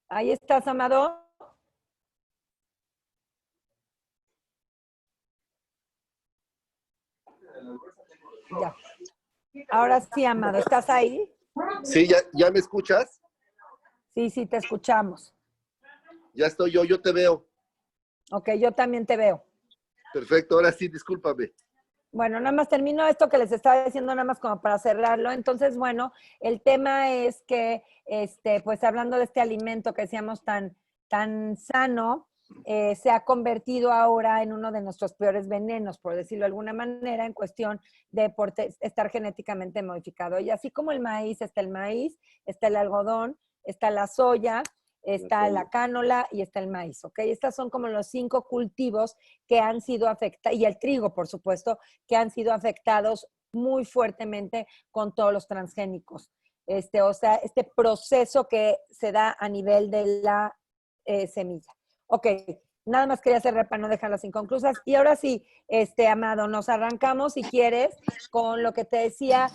Ahí estás, Amado. Ya. Ahora sí, Amado, ¿estás ahí? Sí, ya me escuchas. Sí, sí, te escuchamos. Ya estoy yo te veo. Ok, yo también te veo. Perfecto, ahora sí, discúlpame. Bueno, nada más termino esto que les estaba diciendo, nada más como para cerrarlo. Entonces, bueno, el tema es que, pues hablando de este alimento que decíamos tan sano, se ha convertido ahora en uno de nuestros peores venenos, por decirlo de alguna manera, en cuestión de estar genéticamente modificado. Y así como el maíz, está el algodón, está la soya, está la cánola y está el maíz, ¿ok? Estas son como los 5 cultivos que han sido afectados, y el trigo, por supuesto, que han sido afectados muy fuertemente con todos los transgénicos. O sea, este proceso que se da a nivel de la semilla. Ok, nada más quería cerrar para no dejarlas inconclusas. Y ahora sí, Amado, nos arrancamos, si quieres, con lo que te decía.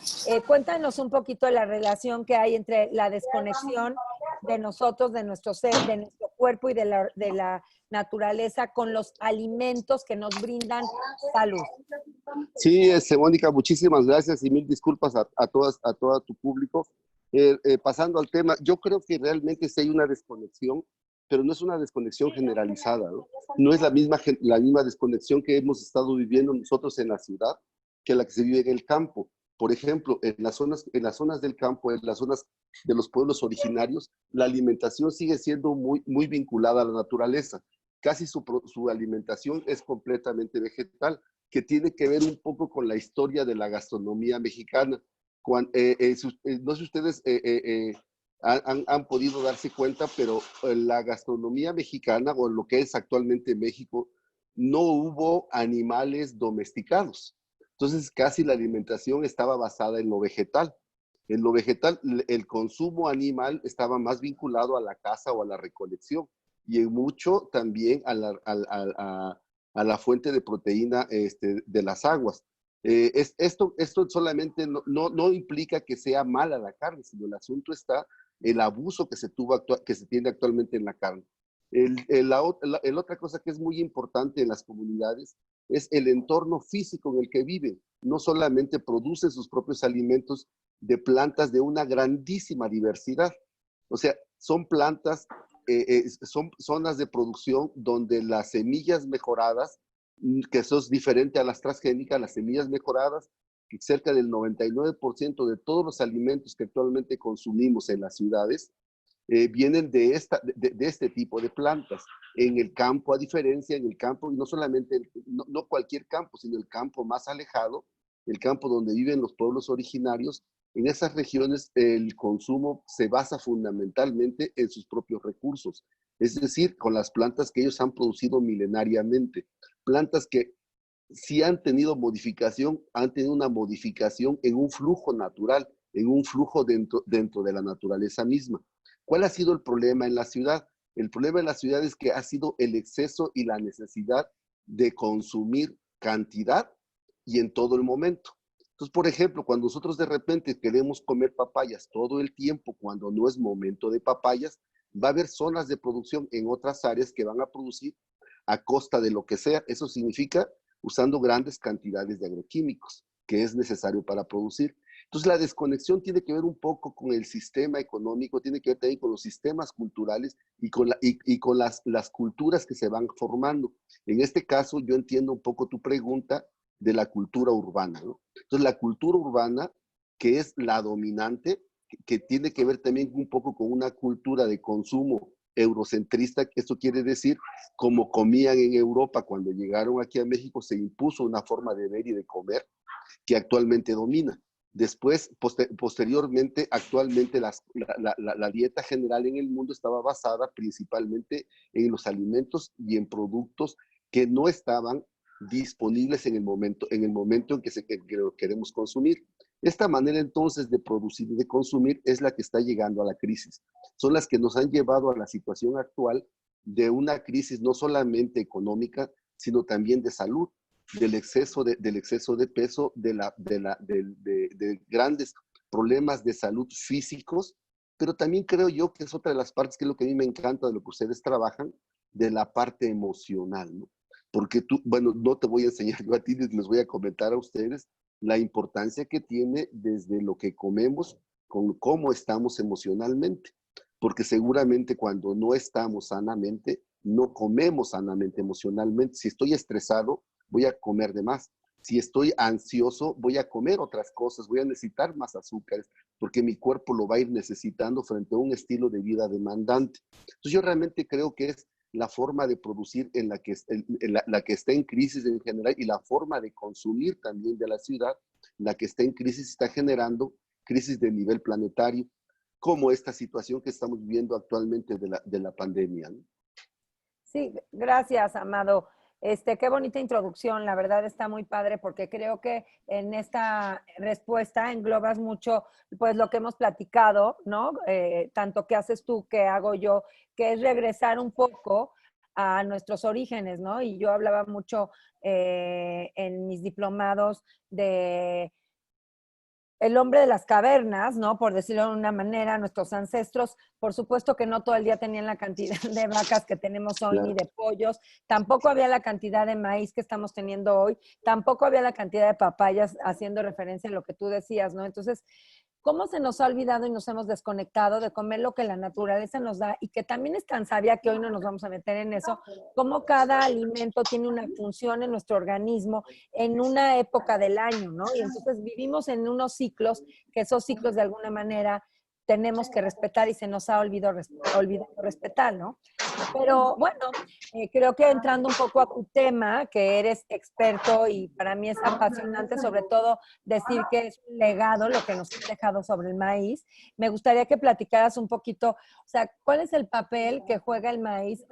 Cuéntanos un poquito de la relación que hay entre la desconexión de nosotros, de nuestro ser, de nuestro cuerpo y de la naturaleza con los alimentos que nos brindan salud. Sí, Mónica, muchísimas gracias y mil disculpas a todo tu público. Pasando al tema, yo creo que realmente sí hay una desconexión, pero no es una desconexión generalizada, ¿no? No es la misma desconexión que hemos estado viviendo nosotros en la ciudad que la que se vive en el campo. Por ejemplo, en las zonas del campo, en las zonas de los pueblos originarios, la alimentación sigue siendo muy vinculada a la naturaleza. Casi su alimentación es completamente vegetal, que tiene que ver un poco con la historia de la gastronomía mexicana. No sé si ustedes han podido darse cuenta, pero la gastronomía mexicana, o lo que es actualmente México, no hubo animales domesticados. Entonces, casi la alimentación estaba basada en lo vegetal. En lo vegetal, el consumo animal estaba más vinculado a la caza o a la recolección, y en mucho también a la fuente de proteína de las aguas. Esto solamente no implica que sea mala la carne, sino el asunto está el abuso que se tiene actualmente en la carne. La otra cosa que es muy importante en las comunidades es el entorno físico en el que viven. No solamente producen sus propios alimentos de plantas de una grandísima diversidad. O sea, son plantas, son zonas de producción donde las semillas mejoradas, que eso es diferente a las transgénicas, las semillas mejoradas, que cerca del 99% de todos los alimentos que actualmente consumimos en las ciudades vienen de este tipo de plantas. En el campo, a diferencia, en el campo, y no solamente, no cualquier campo, sino el campo más alejado, el campo donde viven los pueblos originarios, en esas regiones el consumo se basa fundamentalmente en sus propios recursos, es decir, con las plantas que ellos han producido milenariamente, plantas que sí han tenido una modificación en un flujo natural, en un flujo dentro de la naturaleza misma. ¿Cuál ha sido el problema en la ciudad? El problema en la ciudad es que ha sido el exceso y la necesidad de consumir cantidad y en todo el momento. Entonces, por ejemplo, cuando nosotros de repente queremos comer papayas todo el tiempo, cuando no es momento de papayas, va a haber zonas de producción en otras áreas que van a producir a costa de lo que sea. Eso significa usando grandes cantidades de agroquímicos que es necesario para producir. Entonces, la desconexión tiene que ver un poco con el sistema económico, tiene que ver también con los sistemas culturales y con las culturas que se van formando. En este caso, yo entiendo un poco tu pregunta de la cultura urbana, ¿no? Entonces, la cultura urbana, que es la dominante, que tiene que ver también un poco con una cultura de consumo eurocentrista, que esto quiere decir, como comían en Europa cuando llegaron aquí a México, se impuso una forma de ver y de comer que actualmente domina. Después, posteriormente, actualmente la dieta general en el mundo estaba basada principalmente en los alimentos y en productos que no estaban disponibles en el momento en que lo queremos consumir. Esta manera entonces de producir y de consumir es la que está llegando a la crisis. Son las que nos han llevado a la situación actual de una crisis no solamente económica, sino también de salud, del exceso de peso, de grandes problemas de salud físicos, pero también creo yo que es otra de las partes que es lo que a mí me encanta de lo que ustedes trabajan, de la parte emocional, ¿no? Porque tú, bueno, no te voy a enseñar yo a ti, les voy a comentar a ustedes la importancia que tiene desde lo que comemos con cómo estamos emocionalmente. Porque seguramente cuando no estamos sanamente, no comemos sanamente emocionalmente. Si estoy estresado, voy a comer de más. Si estoy ansioso, voy a comer otras cosas, voy a necesitar más azúcares, porque mi cuerpo lo va a ir necesitando frente a un estilo de vida demandante. Entonces yo realmente creo que es la forma de producir en la que está en crisis en general y la forma de consumir también de la ciudad, la que está en crisis está generando crisis de nivel planetario, como esta situación que estamos viviendo actualmente de la pandemia, ¿no? Sí, gracias, Amado. Qué bonita introducción, la verdad está muy padre porque creo que en esta respuesta englobas mucho, pues lo que hemos platicado, ¿no? Tanto que haces tú, que hago yo, que es regresar un poco a nuestros orígenes, ¿no? Y yo hablaba mucho en mis diplomados de el hombre de las cavernas, ¿no? Por decirlo de una manera, nuestros ancestros, por supuesto que no todo el día tenían la cantidad de vacas que tenemos hoy, ni Claro. de pollos, tampoco había la cantidad de maíz que estamos teniendo hoy, tampoco había la cantidad de papayas, haciendo referencia a lo que tú decías, ¿no? Entonces, ¿cómo se nos ha olvidado y nos hemos desconectado de comer lo que la naturaleza nos da y que también es tan sabia que hoy no nos vamos a meter en eso? Cómo cada alimento tiene una función en nuestro organismo en una época del año, ¿no? Y entonces vivimos en unos ciclos, que esos ciclos de alguna manera tenemos que respetar y se nos ha olvidado respetar, ¿no? Pero bueno, creo que entrando un poco a tu tema, que eres experto y para mí es apasionante, sobre todo decir que es un legado lo que nos has dejado sobre el maíz, me gustaría que platicaras un poquito, o sea, ¿cuál es el papel que juega el maíz?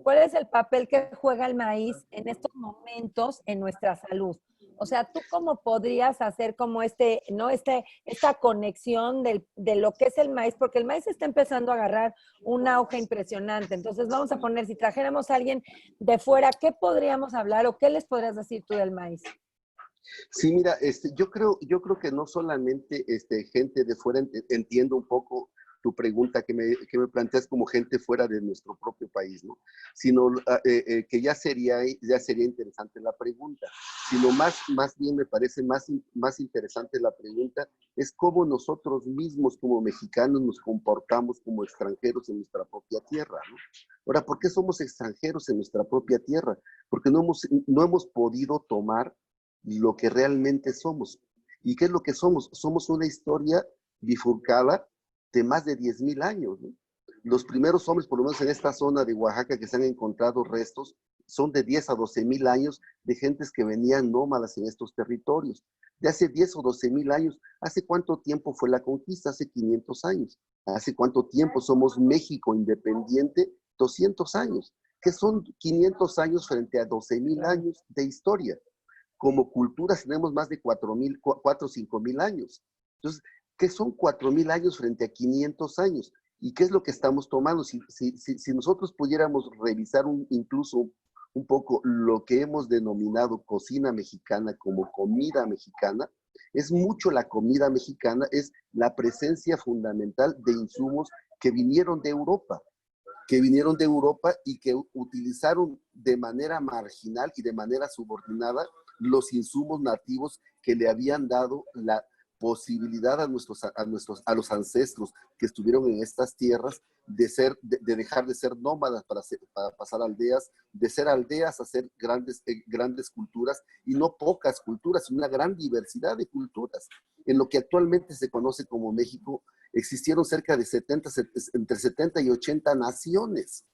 ¿Cuál es el papel que juega el maíz en estos momentos en nuestra salud? O sea, ¿tú cómo podrías hacer como ¿no? Esta conexión de lo que es el maíz? Porque el maíz está empezando a agarrar un auge impresionante. Entonces, vamos a poner, si trajéramos a alguien de fuera, ¿qué podríamos hablar o qué les podrías decir tú del maíz? Sí, mira, yo creo que no solamente gente de fuera, entiendo un poco tu pregunta que me planteas como gente fuera de nuestro propio país, ¿no? Sino que ya sería interesante la pregunta, sino más bien me parece más interesante la pregunta es cómo nosotros mismos como mexicanos nos comportamos como extranjeros en nuestra propia tierra, ¿no? Ahora, ¿por qué somos extranjeros en nuestra propia tierra? Porque no hemos podido tomar lo que realmente somos. ¿Y qué es lo que somos? Somos una historia bifurcada de más de 10,000 años, ¿no? Los primeros hombres, por lo menos en esta zona de Oaxaca, que se han encontrado restos, son de 10 a 12,000 años de gentes que venían nómadas en estos territorios. De hace 10 o 12,000 años, ¿hace cuánto tiempo fue la conquista? Hace 500 años. ¿Hace cuánto tiempo somos México independiente? 200 años. ¿Qué son 500 años frente a 12,000 años de historia? Como culturas tenemos más de 4 o 5 mil años. Entonces, ¿qué son 4,000 años frente a 500 años? ¿Y qué es lo que estamos tomando? Si nosotros pudiéramos revisar incluso un poco lo que hemos denominado cocina mexicana como comida mexicana, es mucho la comida mexicana, es la presencia fundamental de insumos que vinieron de Europa y que utilizaron de manera marginal y de manera subordinada los insumos nativos que le habían dado la posibilidad a los ancestros que estuvieron en estas tierras de dejar de ser nómadas para pasar aldeas, de ser aldeas a ser grandes culturas, y no pocas culturas, sino una gran diversidad de culturas. En lo que actualmente se conoce como México, existieron cerca de entre 70 y 80 naciones.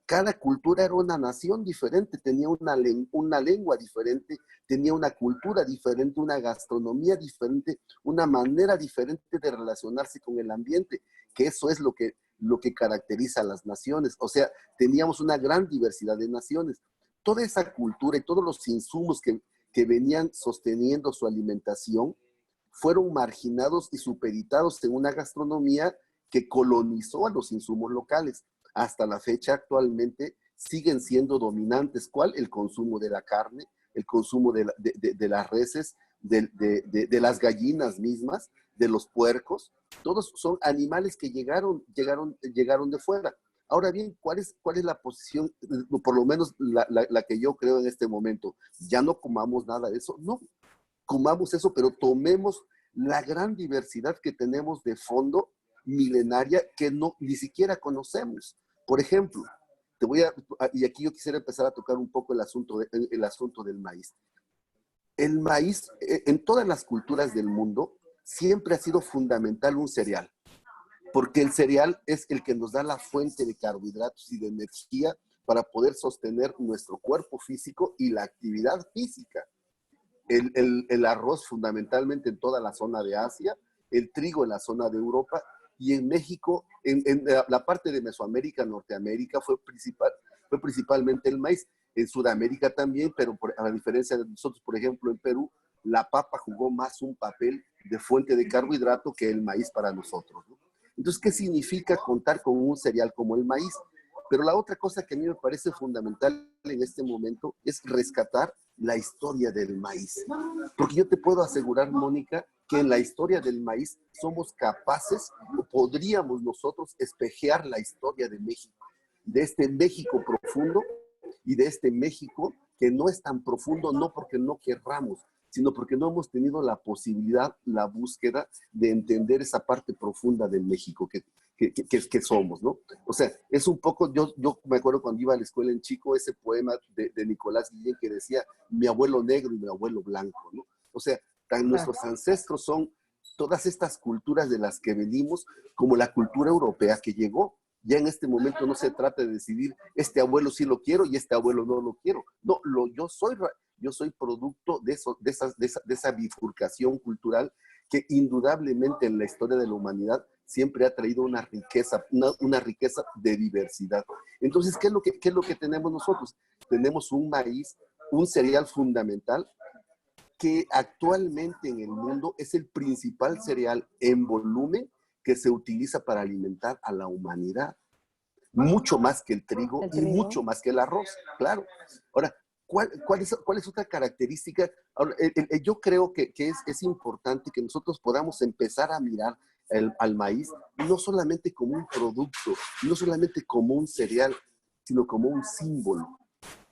Cada cultura era una nación diferente, tenía una lengua diferente, tenía una cultura diferente, una gastronomía diferente, una manera diferente de relacionarse con el ambiente, que eso es lo que caracteriza a las naciones. O sea, teníamos una gran diversidad de naciones. Toda esa cultura y todos los insumos que venían sosteniendo su alimentación fueron marginados y supeditados en una gastronomía que colonizó a los insumos locales. Hasta la fecha actualmente siguen siendo dominantes. ¿Cuál? El consumo de la carne, el consumo de las reses, de las gallinas mismas, de los puercos, todos son animales que llegaron de fuera. Ahora bien, ¿cuál es la posición, por lo menos la que yo creo en este momento? Ya no comamos nada de eso, no comamos eso, pero tomemos la gran diversidad que tenemos de fondo milenaria que ni siquiera conocemos. Por ejemplo, y aquí yo quisiera empezar a tocar un poco el asunto del maíz. El maíz, en todas las culturas del mundo, siempre ha sido fundamental un cereal, porque el cereal es el que nos da la fuente de carbohidratos y de energía para poder sostener nuestro cuerpo físico y la actividad física. El arroz fundamentalmente en toda la zona de Asia, el trigo en la zona de Europa, y en México, en la parte de Mesoamérica, Norteamérica, fue principalmente el maíz. En Sudamérica también, pero a diferencia de nosotros, por ejemplo, en Perú, la papa jugó más un papel de fuente de carbohidrato que el maíz para nosotros, ¿no? Entonces, ¿qué significa contar con un cereal como el maíz? Pero la otra cosa que a mí me parece fundamental en este momento es rescatar la historia del maíz. Porque yo te puedo asegurar, Mónica, que en la historia del maíz somos capaces, o podríamos nosotros espejear la historia de México, de este México profundo y de este México que no es tan profundo, no porque no querramos, sino porque no hemos tenido la posibilidad, la búsqueda de entender esa parte profunda del México que somos, ¿no? O sea, es un poco, yo me acuerdo cuando iba a la escuela en chico, ese poema de Nicolás Guillén que decía, mi abuelo negro y mi abuelo blanco, ¿no? O sea, nuestros ancestros son todas estas culturas de las que venimos, como la cultura europea que llegó. Ya en este momento no se trata de decidir, este abuelo sí lo quiero y este abuelo no lo quiero. No, yo soy producto de esa bifurcación cultural que indudablemente en la historia de la humanidad siempre ha traído una riqueza de diversidad. Entonces, ¿qué es lo que tenemos nosotros? Tenemos un maíz, un cereal fundamental, que actualmente en el mundo es el principal cereal en volumen que se utiliza para alimentar a la humanidad. Mucho más que el trigo y mucho más que el arroz, claro. Ahora, ¿cuál es otra característica? Ahora, yo creo que es importante que nosotros podamos empezar a mirar al maíz no solamente como un producto, no solamente como un cereal, sino como un símbolo.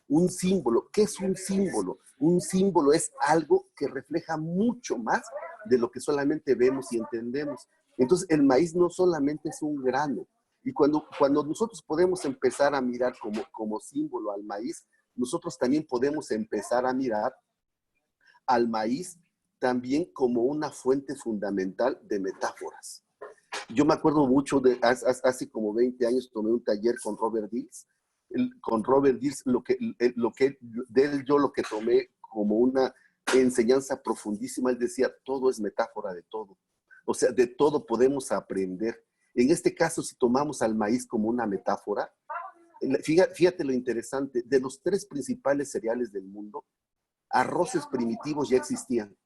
Un símbolo. ¿Qué es un símbolo? Un símbolo es algo que refleja mucho más de lo que solamente vemos y entendemos. Entonces, el maíz no solamente es un grano. Y cuando nosotros podemos empezar a mirar como símbolo al maíz, nosotros también podemos empezar a mirar al maíz también como una fuente fundamental de metáforas. Yo me acuerdo mucho hace como 20 años tomé un taller con Robert Dills. Con Robert Dills, lo que tomé como una enseñanza profundísima, él decía, todo es metáfora de todo. O sea, de todo podemos aprender. En este caso, si tomamos al maíz como una metáfora, fíjate lo interesante, de los 3 principales cereales del mundo, arroces primitivos ya existían,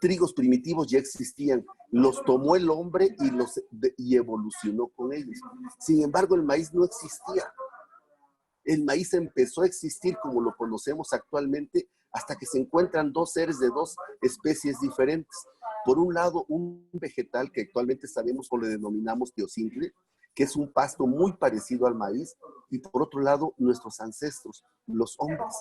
trigos primitivos ya existían, los tomó el hombre y evolucionó con ellos. Sin embargo, el maíz no existía. El maíz empezó a existir como lo conocemos actualmente hasta que se encuentran 2 seres de 2 especies diferentes. Por un lado, un vegetal que actualmente sabemos o le denominamos teocintle, que es un pasto muy parecido al maíz, y por otro lado, nuestros ancestros, los hombres.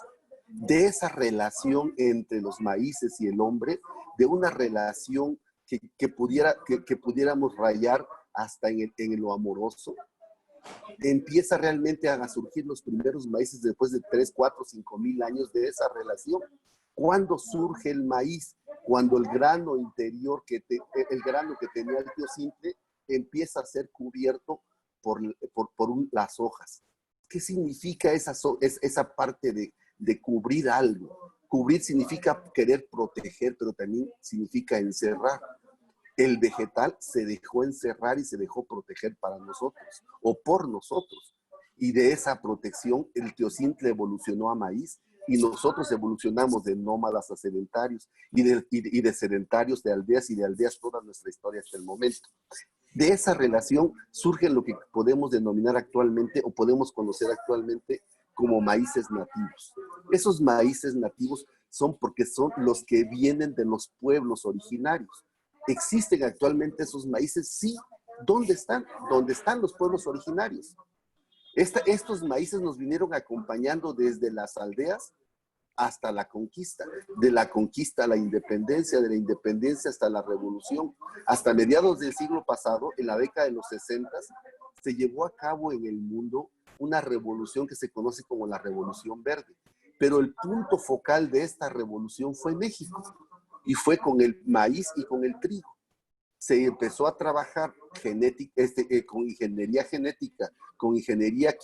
De esa relación entre los maíces y el hombre, de una relación que pudiéramos rayar hasta en lo amoroso, empieza realmente a surgir los primeros maíces después de 3, 4, 5 mil años de esa relación. ¿Cuándo surge el maíz? Cuando el grano interior, el grano que tenía el teocintle, empieza a ser cubierto por las hojas. ¿Qué significa esa parte de cubrir algo? Cubrir significa querer proteger, pero también significa encerrar. El vegetal se dejó encerrar y se dejó proteger para nosotros o por nosotros. Y de esa protección el teocintle evolucionó a maíz y nosotros evolucionamos de nómadas a sedentarios y de sedentarios de aldeas y de aldeas toda nuestra historia hasta el momento. De esa relación surge lo que podemos denominar actualmente o podemos conocer actualmente como maíces nativos. Esos maíces nativos son porque son los que vienen de los pueblos originarios. ¿Existen actualmente esos maíces? Sí. ¿Dónde están? ¿Dónde están los pueblos originarios? Estos maíces nos vinieron acompañando desde las aldeas hasta la conquista, de la conquista a la independencia, de la independencia hasta la revolución. Hasta mediados del siglo pasado, en la década de los 60, se llevó a cabo en el mundo una revolución que se conoce como la Revolución Verde. Pero el punto focal de esta revolución fue México, y fue con el maíz y con el trigo. Se empezó a trabajar con ingeniería genética, con ingeniería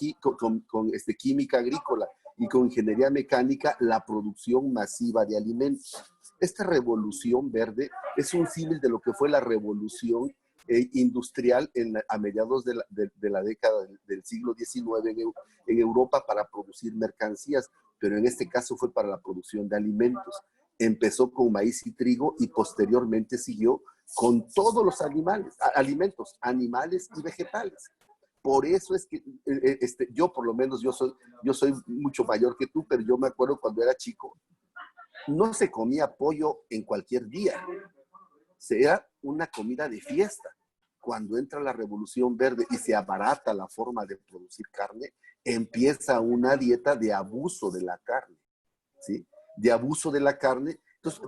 química agrícola y con ingeniería mecánica, la producción masiva de alimentos. Esta revolución verde es un símil de lo que fue la revolución industrial a mediados de la década del siglo XIX en Europa para producir mercancías, pero en este caso fue para la producción de alimentos. Empezó con maíz y trigo y posteriormente siguió con todos los alimentos, animales y vegetales. Por eso es que yo, por lo menos, yo soy mucho mayor que tú, pero yo me acuerdo cuando era chico, no se comía pollo en cualquier día, era una comida de fiesta. Cuando entra la Revolución Verde y se abarata la forma de producir carne, empieza una dieta de abuso de la carne, ¿sí? De abuso de la carne. Entonces,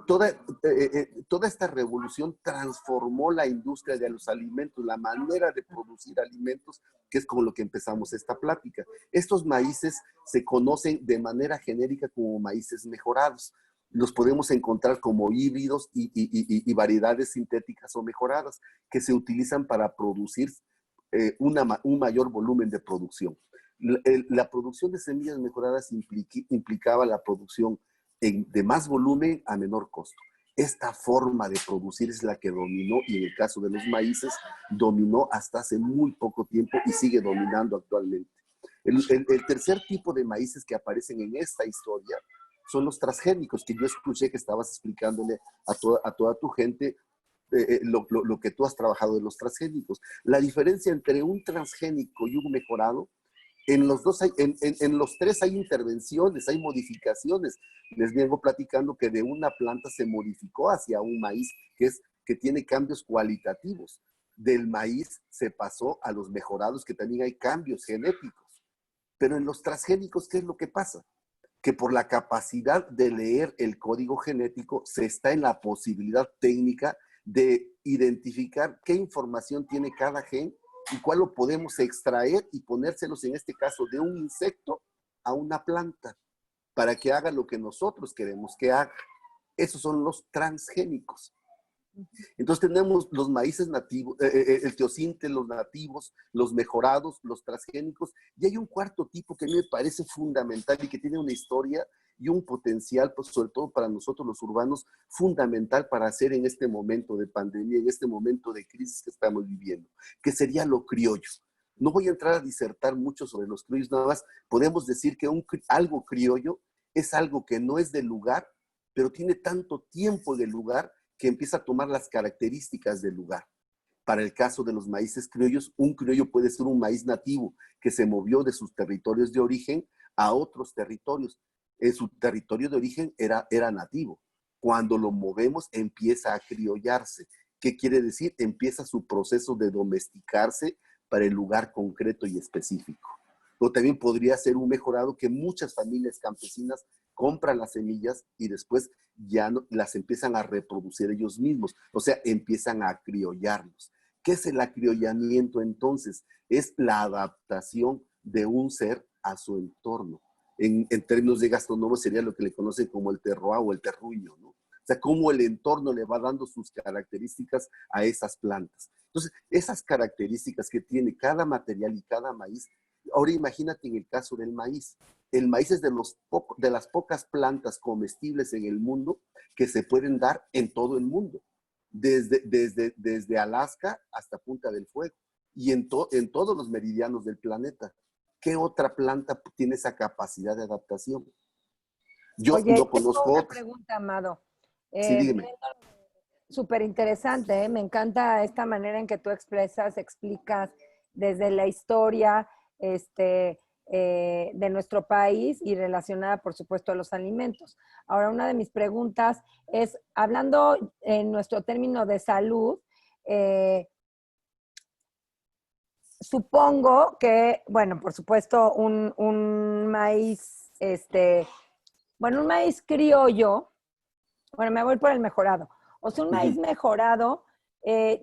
toda esta revolución transformó la industria de los alimentos, la manera de producir alimentos, que es con lo que empezamos esta plática. Estos maíces se conocen de manera genérica como maíces mejorados. Los podemos encontrar como híbridos y variedades sintéticas o mejoradas que se utilizan para producir un mayor volumen de producción. La producción de semillas mejoradas implicaba la producción de más volumen a menor costo. Esta forma de producir es la que dominó, y en el caso de los maíces, dominó hasta hace muy poco tiempo y sigue dominando actualmente. El tercer tipo de maíces que aparecen en esta historia son los transgénicos, que yo escuché que estabas explicándole a toda tu gente lo que tú has trabajado de los transgénicos. La diferencia entre un transgénico y un mejorado, en los tres hay intervenciones, hay modificaciones. Les vengo platicando que de una planta se modificó hacia un maíz que tiene cambios cualitativos. Del maíz se pasó a los mejorados, que también hay cambios genéticos. Pero en los transgénicos, ¿qué es lo que pasa? Que por la capacidad de leer el código genético se está en la posibilidad técnica de identificar qué información tiene cada gen y cuál lo podemos extraer y ponérselos, en este caso, de un insecto a una planta para que haga lo que nosotros queremos que haga. Esos son los transgénicos. Entonces tenemos los maíces nativos, el teosinte, los nativos, los mejorados, los transgénicos, y hay un cuarto tipo que a mí me parece fundamental y que tiene una historia y un potencial, pues, sobre todo para nosotros los urbanos, fundamental para hacer en este momento de pandemia, en este momento de crisis que estamos viviendo, que sería lo criollo. No voy a entrar a disertar mucho sobre los criollos, nada más podemos decir que algo criollo es algo que no es del lugar, pero tiene tanto tiempo del lugar que empieza a tomar las características del lugar. Para el caso de los maíces criollos, un criollo puede ser un maíz nativo que se movió de sus territorios de origen a otros territorios. En su territorio de origen era nativo. Cuando lo movemos, empieza a criollarse. ¿Qué quiere decir? Empieza su proceso de domesticarse para el lugar concreto y específico. O también podría ser un mejorado que muchas familias campesinas compran las semillas y después ya no, las empiezan a reproducir ellos mismos. O sea, empiezan a criollarlos. ¿Qué es el acriollamiento entonces? Es la adaptación de un ser a su entorno. En términos de gastronomía sería lo que le conocen como el terroir o el terruño, ¿no? O sea, cómo el entorno le va dando sus características a esas plantas. Entonces, esas características que tiene cada material y cada maíz. Ahora imagínate en el caso del maíz. El maíz es de las pocas plantas comestibles en el mundo que se pueden dar en todo el mundo, desde Alaska hasta Punta del Fuego y en todos los meridianos del planeta. ¿Qué otra planta tiene esa capacidad de adaptación? Yo Oye, no tengo conozco una otra. pregunta, Amado. Sí, dígame. Súper interesante, ¿eh? Me encanta esta manera en que tú explicas desde la historia, de nuestro país y relacionada, por supuesto, a los alimentos. Ahora, una de mis preguntas es, hablando en nuestro término de salud, supongo que, bueno, por supuesto, un maíz, un maíz criollo, bueno, me voy por el mejorado. O sea, un maíz mejorado,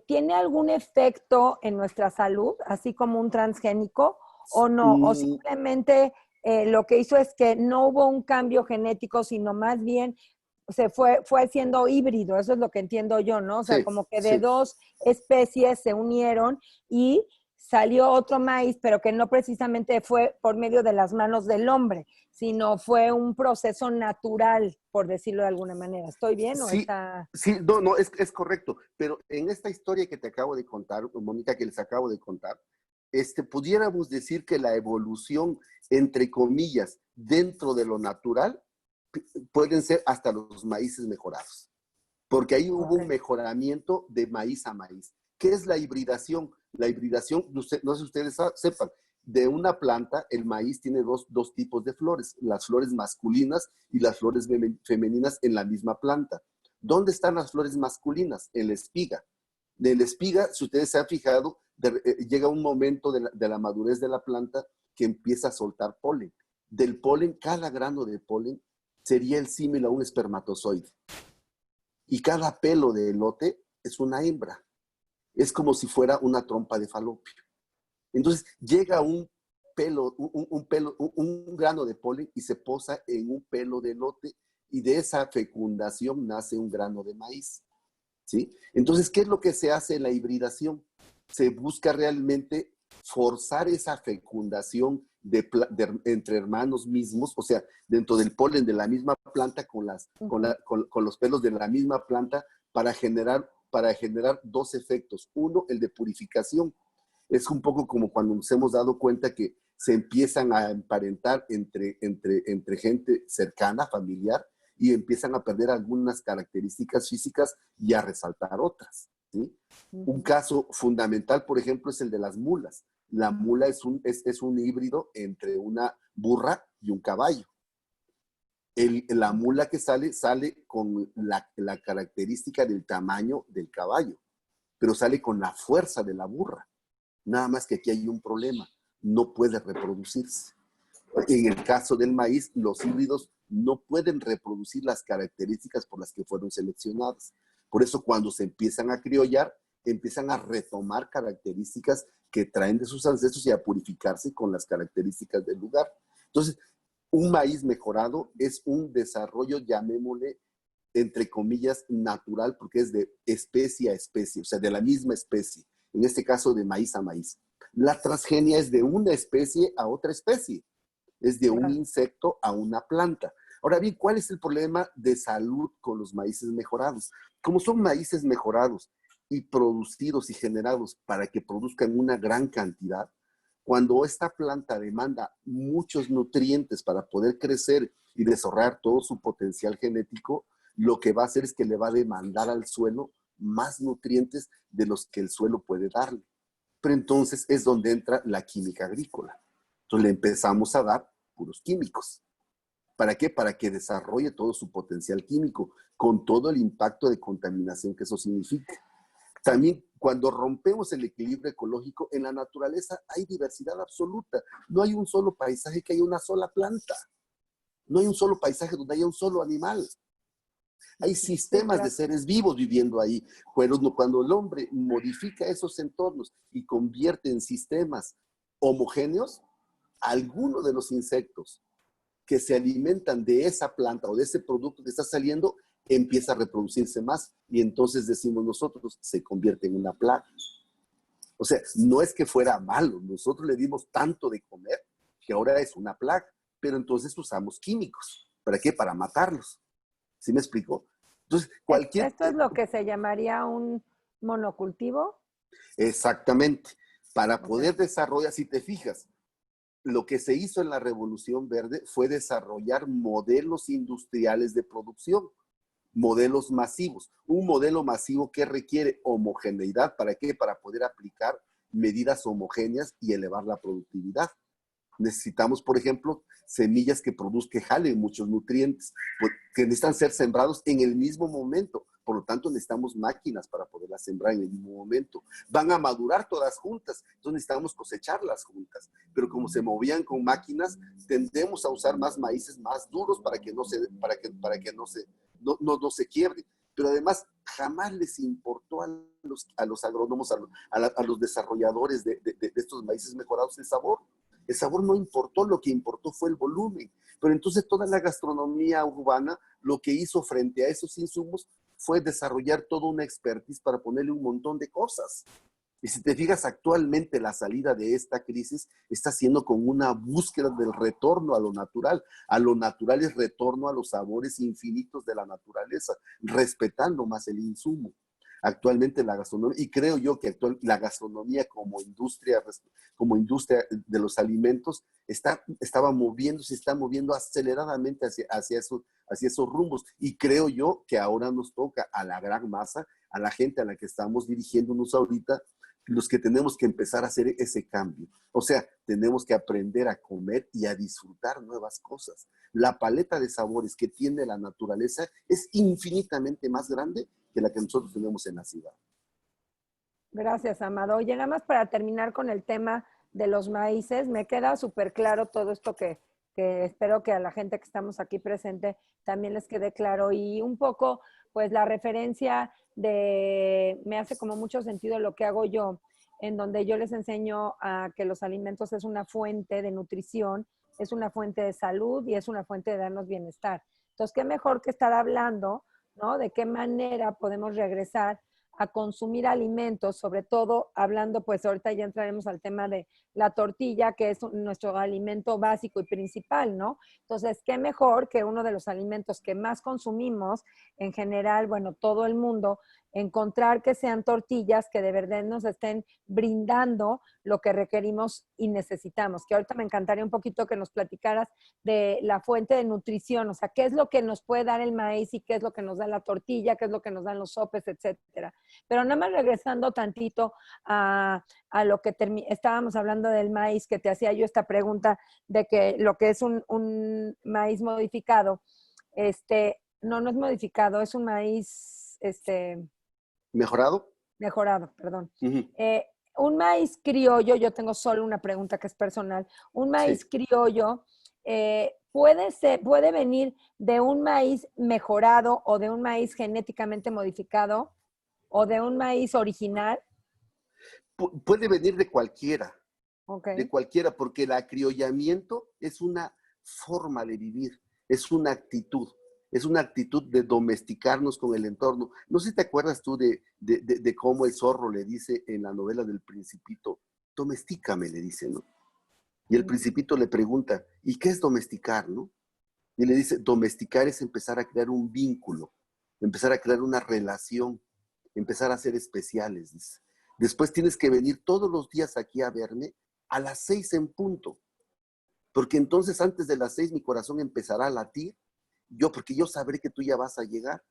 ¿tiene algún efecto en nuestra salud, así como un transgénico, o no? O simplemente lo que hizo es que no hubo un cambio genético, sino más bien fue siendo híbrido, eso es lo que entiendo yo, ¿no? O sea, Sí, como que de sí. dos especies se unieron y salió otro maíz, pero que no precisamente fue por medio de las manos del hombre, sino fue un proceso natural, por decirlo de alguna manera. ¿Estoy bien o Sí, está...? sí, no, no, es correcto. Pero en esta historia que te acabo de contar, Mónica, que les acabo de contar, pudiéramos decir que la evolución, entre comillas, dentro de lo natural, pueden ser hasta los maíces mejorados. Porque ahí hubo un Ok. mejoramiento de maíz a maíz. ¿Qué es la hibridación? La hibridación, no sé si ustedes sepan, de una planta, el maíz tiene dos tipos de flores, las flores masculinas y las flores femeninas en la misma planta. ¿Dónde están las flores masculinas? En la espiga. De la espiga, si ustedes se han fijado, llega un momento de la madurez de la planta que empieza a soltar polen. Del polen, cada grano de polen sería el símil a un espermatozoide. Y cada pelo de elote es una hembra. Es como si fuera una trompa de falopio. Entonces llega un grano de polen y se posa en un pelo de elote y de esa fecundación nace un grano de maíz. ¿Sí? Entonces, ¿qué es lo que se hace en la hibridación? Se busca realmente forzar esa fecundación entre hermanos mismos, o sea, dentro del polen de la misma planta con los pelos de la misma planta para generar dos efectos. Uno, el de purificación. Es un poco como cuando nos hemos dado cuenta que se empiezan a emparentar entre gente cercana, familiar, y empiezan a perder algunas características físicas y a resaltar otras. ¿Sí? Un caso fundamental, por ejemplo, es el de las mulas. La mula es un híbrido entre una burra y un caballo. La mula que sale con la característica del tamaño del caballo, pero sale con la fuerza de la burra. Nada más que aquí hay un problema, no puede reproducirse. En el caso del maíz, los híbridos no pueden reproducir las características por las que fueron seleccionadas. Por eso cuando se empiezan a criollar, empiezan a retomar características que traen de sus ancestros y a purificarse con las características del lugar. Entonces, un maíz mejorado es un desarrollo, llamémosle, entre comillas, natural, porque es de especie a especie, o sea, de la misma especie. En este caso, de maíz a maíz. La transgenia es de una especie a otra especie. Es de un insecto a una planta. Ahora bien, ¿cuál es el problema de salud con los maíces mejorados? Como son maíces mejorados y producidos y generados para que produzcan una gran cantidad, cuando esta planta demanda muchos nutrientes para poder crecer y desarrollar todo su potencial genético, lo que va a hacer es que le va a demandar al suelo más nutrientes de los que el suelo puede darle. Pero entonces es donde entra la química agrícola. Entonces le empezamos a dar puros químicos. ¿Para qué? Para que desarrolle todo su potencial químico, con todo el impacto de contaminación que eso significa. También cuando rompemos el equilibrio ecológico, en la naturaleza hay diversidad absoluta. No hay un solo paisaje que haya una sola planta. No hay un solo paisaje donde haya un solo animal. Hay sistemas de seres vivos viviendo ahí. Pero cuando el hombre modifica esos entornos y convierte en sistemas homogéneos, algunos de los insectos que se alimentan de esa planta o de ese producto que está saliendo empieza a reproducirse más y entonces decimos nosotros, se convierte en una plaga. O sea, no es que fuera malo, nosotros le dimos tanto de comer que ahora es una plaga, pero entonces usamos químicos. ¿Para qué? Para matarlos. ¿Sí me explico? Entonces, ¿Esto es lo que se llamaría un monocultivo? Exactamente. Para Ok. poder desarrollar, si te fijas, lo que se hizo en la Revolución Verde fue desarrollar modelos industriales de producción, modelos masivos. Un modelo masivo que requiere homogeneidad. ¿Para qué? Para poder aplicar medidas homogéneas y elevar la productividad. Necesitamos, por ejemplo, semillas que jalen muchos nutrientes, que necesitan ser sembrados en el mismo momento. Por lo tanto, necesitamos máquinas para poderlas sembrar en el mismo momento. Van a madurar todas juntas, entonces necesitamos cosecharlas juntas. Pero como se movían con máquinas, tendemos a usar más maíces más duros para que no se quiebren. Pero además, jamás les importó a los agrónomos, a los desarrolladores de estos maíces mejorados el sabor. El sabor no importó, lo que importó fue el volumen. Pero entonces toda la gastronomía urbana lo que hizo frente a esos insumos fue desarrollar toda una expertise para ponerle un montón de cosas. Y si te fijas, actualmente la salida de esta crisis está siendo con una búsqueda del retorno a lo natural. A lo natural es retorno a los sabores infinitos de la naturaleza, respetando más el insumo. Actualmente la gastronomía, y creo yo que la gastronomía como industria de los alimentos está moviendo aceleradamente hacia esos rumbos. Y creo yo que ahora nos toca a la gran masa, a la gente a la que estamos dirigiéndonos ahorita, los que tenemos que empezar a hacer ese cambio. O sea, tenemos que aprender a comer y a disfrutar nuevas cosas. La paleta de sabores que tiene la naturaleza es infinitamente más grande que la que nosotros tenemos en la ciudad. Gracias, Amado. Oye, nada más para terminar con el tema de los maíces, me queda súper claro todo esto que espero que a la gente que estamos aquí presente también les quede claro. Y un poco, pues la referencia me hace como mucho sentido lo que hago yo, en donde yo les enseño a que los alimentos es una fuente de nutrición, es una fuente de salud y es una fuente de darnos bienestar. Entonces, qué mejor que estar hablando, ¿no? De qué manera podemos regresar a consumir alimentos, sobre todo hablando, pues ahorita ya entraremos al tema de la tortilla, que es nuestro alimento básico y principal, ¿no? Entonces, qué mejor que uno de los alimentos que más consumimos en general, bueno, todo el mundo, encontrar que sean tortillas que de verdad nos estén brindando lo que requerimos y necesitamos. Que ahorita me encantaría un poquito que nos platicaras de la fuente de nutrición, o sea, qué es lo que nos puede dar el maíz y qué es lo que nos da la tortilla, qué es lo que nos dan los sopes, etcétera. Pero nada más regresando tantito a lo que estábamos hablando del maíz, que te hacía yo esta pregunta de que lo que es un maíz modificado, no es modificado, es un maíz, ¿Mejorado? mejorado, perdón. Uh-huh. Un maíz criollo, yo tengo solo una pregunta que es personal, un maíz criollo puede venir de un maíz mejorado o de un maíz genéticamente modificado o de un maíz original. Puede venir de cualquiera, Okay. De cualquiera, porque el acriollamiento es una forma de vivir, es una actitud de domesticarnos con el entorno. No sé si te acuerdas tú de cómo el zorro le dice en la novela del Principito, domestícame, le dice, ¿no? Y el Principito le pregunta, ¿y qué es domesticar, no? Y le dice, domesticar es empezar a crear un vínculo, empezar a crear una relación, empezar a ser especiales, dice. Después tienes que venir todos los días aquí a verme a las 6 en punto, porque entonces antes de las 6 mi corazón empezará a latir, porque yo sabré que tú ya vas a llegar.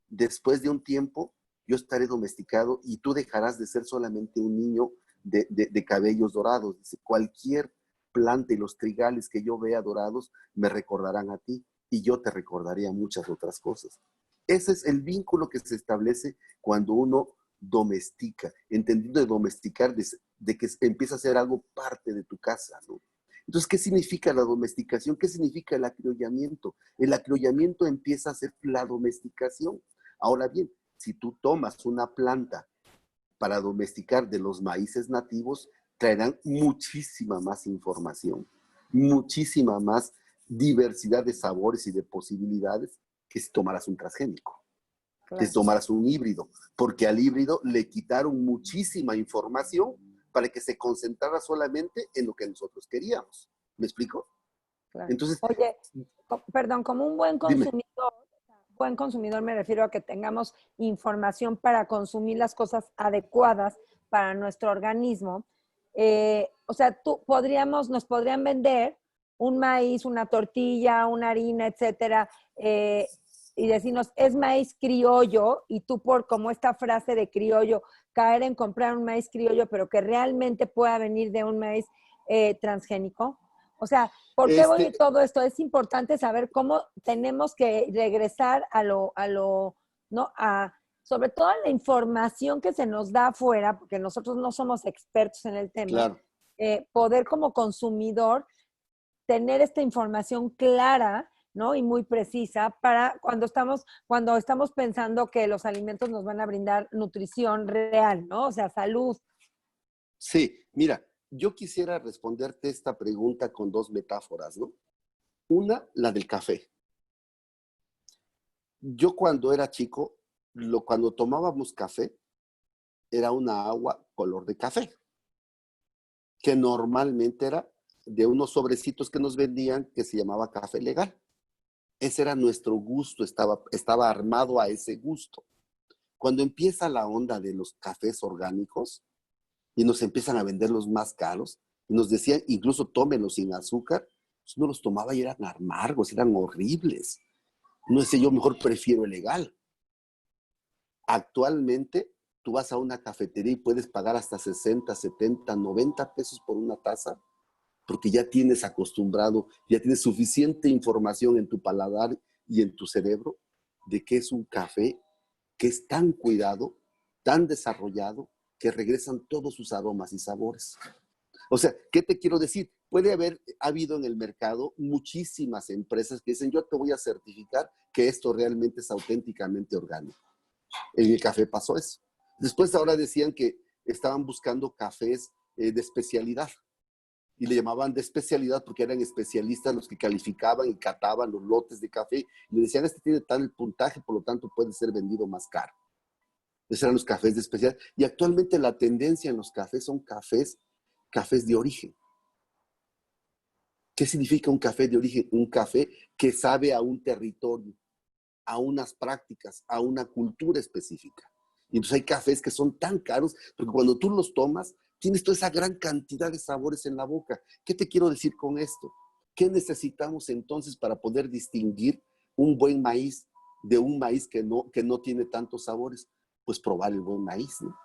Después de un tiempo, yo estaré domesticado y tú dejarás de ser solamente un niño de cabellos dorados. Dice, cualquier planta y los trigales que yo vea dorados me recordarán a ti y yo te recordaré a muchas otras cosas. Ese es el vínculo que se establece cuando uno domestica, entendiendo de domesticar, de que empieza a ser algo parte de tu casa, ¿no? Entonces, ¿qué significa la domesticación? ¿Qué significa el acriollamiento? El acriollamiento empieza a ser la domesticación. Ahora bien, si tú tomas una planta para domesticar de los maíces nativos, traerán muchísima más información, muchísima más diversidad de sabores y de posibilidades que si tomaras un transgénico, claro, que si tomaras un híbrido, porque al híbrido le quitaron muchísima información para que se concentrara solamente en lo que nosotros queríamos. ¿Me explico? Claro. Entonces, oye, perdón, como un buen consumidor me refiero a que tengamos información para consumir las cosas adecuadas para nuestro organismo. O sea, nos podrían vender un maíz, una tortilla, una harina, etcétera, y decirnos, es maíz criollo, y tú por como esta frase de criollo, caer en comprar un maíz criollo, pero que realmente pueda venir de un maíz transgénico. O sea, ¿por qué voy de Este, todo esto? Es importante saber cómo tenemos que regresar ¿no? Sobre todo a la información que se nos da afuera, porque nosotros no somos expertos en el tema, claro. poder como consumidor tener esta información clara, ¿no? Y muy precisa para cuando estamos pensando que los alimentos nos van a brindar nutrición real, ¿no? O sea, salud. Sí, mira, yo quisiera responderte esta pregunta con dos metáforas, ¿no? Una, la del café. Yo cuando era chico, cuando tomábamos café, era una agua color de café, que normalmente era de unos sobrecitos que nos vendían que se llamaba café legal. Ese era nuestro gusto, estaba armado a ese gusto. Cuando empieza la onda de los cafés orgánicos y nos empiezan a vender los más caros, y nos decían incluso tómenlos sin azúcar, pues uno los tomaba y eran amargos, eran horribles. No sé, yo mejor prefiero el legal. Actualmente, tú vas a una cafetería y puedes pagar hasta 60, 70, 90 pesos por una taza, porque ya tienes acostumbrado, ya tienes suficiente información en tu paladar y en tu cerebro de que es un café que es tan cuidado, tan desarrollado, que regresan todos sus aromas y sabores. O sea, ¿qué te quiero decir? Puede haber habido en el mercado muchísimas empresas que dicen, yo te voy a certificar que esto realmente es auténticamente orgánico. En el café pasó eso. Después ahora decían que estaban buscando cafés de especialidad y le llamaban de especialidad porque eran especialistas los que calificaban y cataban los lotes de café y le decían, este tiene tal puntaje, por lo tanto puede ser vendido más caro. Esos eran los cafés de especialidad. Y actualmente la tendencia en los cafés son cafés de origen. ¿Qué significa un café de origen? Un café que sabe a un territorio, a unas prácticas, a una cultura específica. Y pues hay cafés que son tan caros, porque cuando tú los tomas, tienes toda esa gran cantidad de sabores en la boca. ¿Qué te quiero decir con esto? ¿Qué necesitamos entonces para poder distinguir un buen maíz de un maíz que no tiene tantos sabores? Pues probar el buen maíz, ¿no?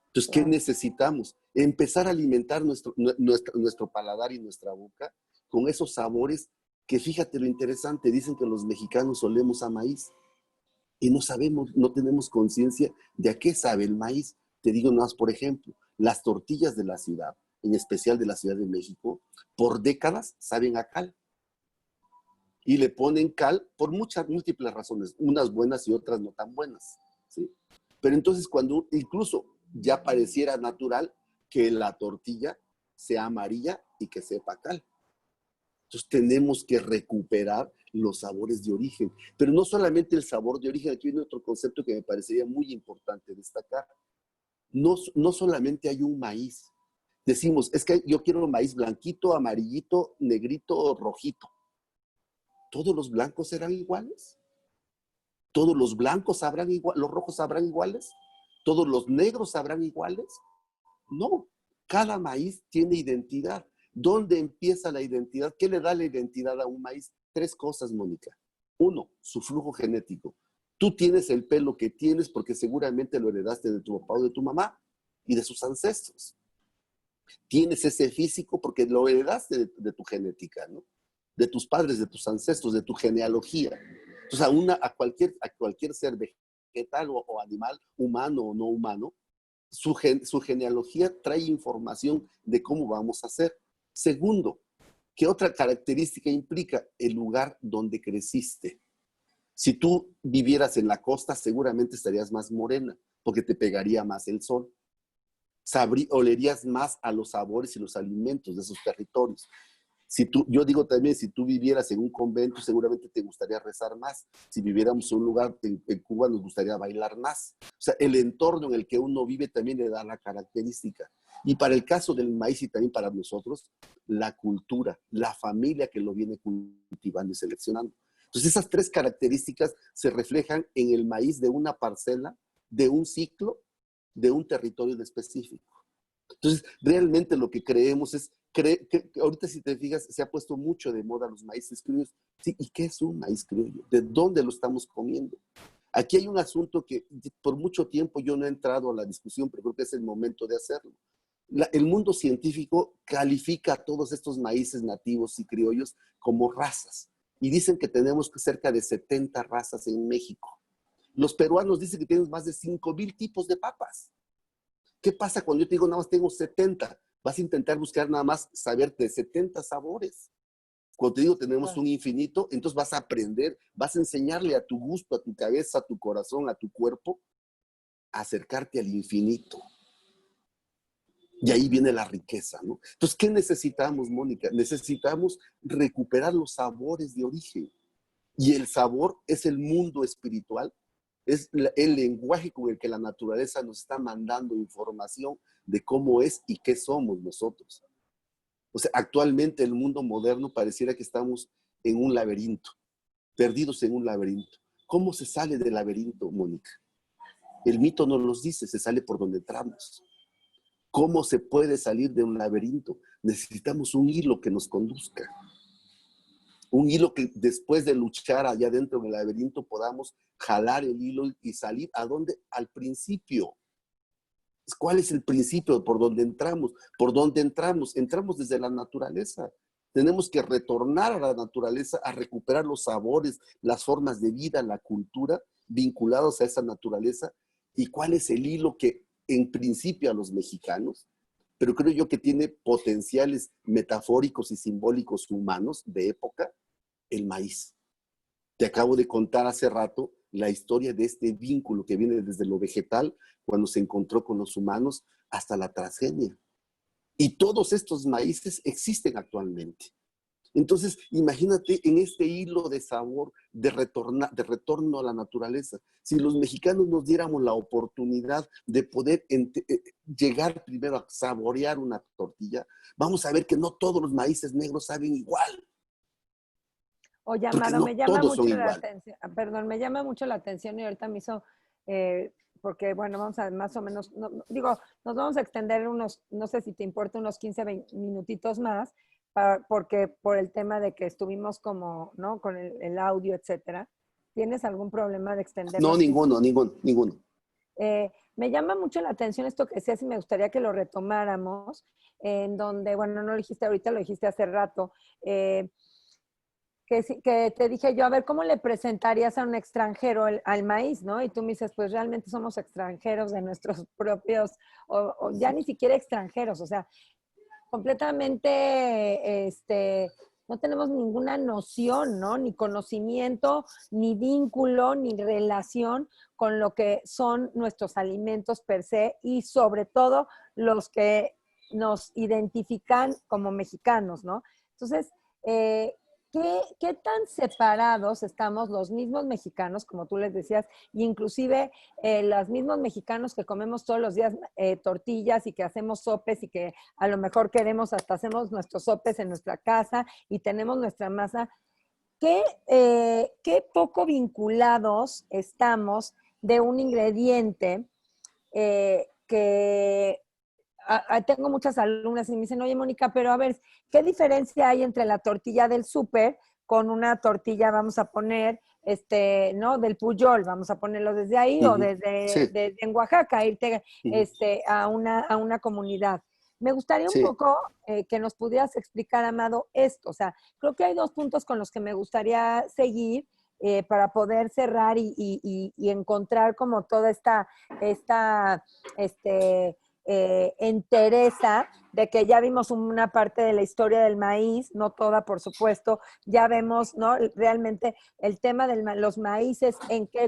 Entonces, ¿qué Claro. necesitamos? Empezar a alimentar nuestro paladar y nuestra boca con esos sabores que, fíjate lo interesante, dicen que los mexicanos solemos a maíz y no sabemos, no tenemos conciencia de a qué sabe el maíz. Te digo más, por ejemplo, las tortillas de la ciudad, en especial de la Ciudad de México, por décadas saben a cal y le ponen cal por muchas múltiples razones, unas buenas y otras no tan buenas, ¿sí? Pero entonces cuando incluso ya pareciera natural que la tortilla sea amarilla y que sepa cal. Entonces tenemos que recuperar los sabores de origen. Pero no solamente el sabor de origen, aquí viene otro concepto que me parecería muy importante destacar. No solamente hay un maíz. Decimos, es que yo quiero maíz blanquito, amarillito, negrito, rojito. ¿Todos los blancos serán iguales? ¿Todos los blancos sabrán igual, los rojos sabrán iguales? ¿Todos los negros sabrán iguales? No, cada maíz tiene identidad. ¿Dónde empieza la identidad? ¿Qué le da la identidad a un maíz? Tres cosas, Mónica. Uno, su flujo genético. Tú tienes el pelo que tienes porque seguramente lo heredaste de tu papá o de tu mamá y de sus ancestros. Tienes ese físico porque lo heredaste de tu genética, ¿no? De tus padres, de tus ancestros, de tu genealogía. Entonces, a cualquier ser vegetal o animal, humano o no humano, su genealogía trae información de cómo vamos a ser. Segundo, ¿qué otra característica implica? El lugar donde creciste. Si tú vivieras en la costa, seguramente estarías más morena, porque te pegaría más el sol. Olerías más a los sabores y los alimentos de esos territorios. Yo digo también, si tú vivieras en un convento, seguramente te gustaría rezar más. Si viviéramos en un lugar en Cuba, nos gustaría bailar más. O sea, el entorno en el que uno vive también le da la característica. Y para el caso del maíz y también para nosotros, la cultura, la familia que lo viene cultivando y seleccionando. Entonces, esas tres características se reflejan en el maíz de una parcela, de un ciclo, de un territorio en específico. Entonces, realmente lo que creemos es, que ahorita si te fijas, se ha puesto mucho de moda los maíces criollos. Sí, ¿y qué es un maíz criollo? ¿De dónde lo estamos comiendo? Aquí hay un asunto que por mucho tiempo yo no he entrado a la discusión, pero creo que es el momento de hacerlo. El mundo científico califica a todos estos maíces nativos y criollos como razas. Y dicen que tenemos cerca de 70 razas en México. Los peruanos dicen que tenemos más de 5,000 tipos de papas. ¿Qué pasa cuando yo te digo nada más tengo 70? Vas a intentar buscar nada más saber de 70 sabores. Cuando te digo tenemos un infinito, entonces vas a aprender, vas a enseñarle a tu gusto, a tu cabeza, a tu corazón, a tu cuerpo, a acercarte al infinito. Y ahí viene la riqueza, ¿no? Entonces, ¿qué necesitamos, Mónica? Necesitamos recuperar los sabores de origen. Y el sabor es el mundo espiritual, es el lenguaje con el que la naturaleza nos está mandando información de cómo es y qué somos nosotros. O sea, actualmente el mundo moderno pareciera que estamos en un laberinto, perdidos en un laberinto. ¿Cómo se sale del laberinto, Mónica? El mito nos los dice, se sale por donde entramos. ¿Cómo se puede salir de un laberinto? Necesitamos un hilo que nos conduzca. Un hilo que después de luchar allá dentro del laberinto podamos jalar el hilo y salir ¿a dónde? Al principio. ¿Cuál es el principio? ¿Por dónde entramos? ¿Por dónde entramos? Entramos desde la naturaleza. Tenemos que retornar a la naturaleza a recuperar los sabores, las formas de vida, la cultura vinculados a esa naturaleza. ¿Y cuál es el hilo que en principio a los mexicanos, pero creo yo que tiene potenciales metafóricos y simbólicos humanos de época? El maíz. Te acabo de contar hace rato la historia de este vínculo que viene desde lo vegetal, cuando se encontró con los humanos, hasta la transgenia. Y todos estos maíces existen actualmente. Entonces, imagínate en este hilo de sabor, de retorno a la naturaleza. Si los mexicanos nos diéramos la oportunidad de poder llegar primero a saborear una tortilla, vamos a ver que no todos los maíces negros saben igual. Oye, Porque Amado, no me llama todos son mucho la igual. atención, perdón, me llama mucho la atención y ahorita me hizo, porque bueno, vamos a más o menos, digo, nos vamos a extender unos, no sé si te importa, unos 15, 20 minutitos más, porque por el tema de que estuvimos como, ¿no? Con el audio, etcétera. ¿Tienes algún problema de No, extendernos 15? ninguno. Me llama mucho la atención esto que decías y me gustaría que lo retomáramos, en donde, bueno, no lo dijiste ahorita, lo dijiste hace rato, que te dije yo, a ver, ¿cómo le presentarías a un extranjero al maíz, no? Y tú me dices, pues realmente somos extranjeros de nuestros propios, o ya ni siquiera extranjeros, o sea, completamente, no tenemos ninguna noción, ¿no? Ni conocimiento, ni vínculo, ni relación con lo que son nuestros alimentos per se y sobre todo los que nos identifican como mexicanos, ¿no? Entonces, eh, ¿qué tan separados estamos los mismos mexicanos, como tú les decías, y inclusive los mismos mexicanos que comemos todos los días tortillas y que hacemos sopes y que a lo mejor queremos, hasta hacemos nuestros sopes en nuestra casa y tenemos nuestra masa? ¿Qué poco vinculados estamos de un ingrediente que tengo muchas alumnas y me dicen, oye, Mónica, pero a ver, ¿qué diferencia hay entre la tortilla del súper con una tortilla, vamos a poner, ¿no? Del Puyol, vamos a ponerlo desde ahí, o Sí, desde en Oaxaca, irte uh-huh. a una comunidad? Me gustaría un Sí. poco que nos pudieras explicar, Amado, esto. O sea, creo que hay dos puntos con los que me gustaría seguir para poder cerrar y encontrar como toda esta entereza de que ya vimos una parte de la historia del maíz, no toda, por supuesto, ya vemos, ¿no? Realmente el tema de los maíces,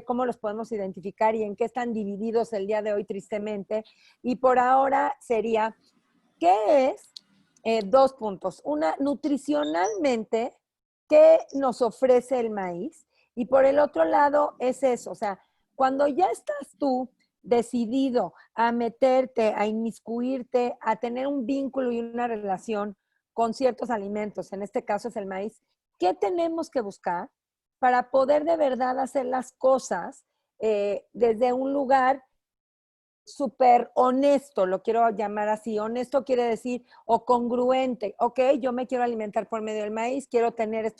cómo los podemos identificar y en qué están divididos el día de hoy, tristemente. Y por ahora sería, ¿qué es? Dos puntos. Una, nutricionalmente, ¿qué nos ofrece el maíz? Y por el otro lado es eso, o sea, cuando ya estás tú decidido a meterte, a inmiscuirte, a tener un vínculo y una relación con ciertos alimentos, en este caso es el maíz, ¿qué tenemos que buscar para poder de verdad hacer las cosas desde un lugar súper honesto, lo quiero llamar así? Honesto quiere decir, o congruente, ok, yo me quiero alimentar por medio del maíz, quiero tener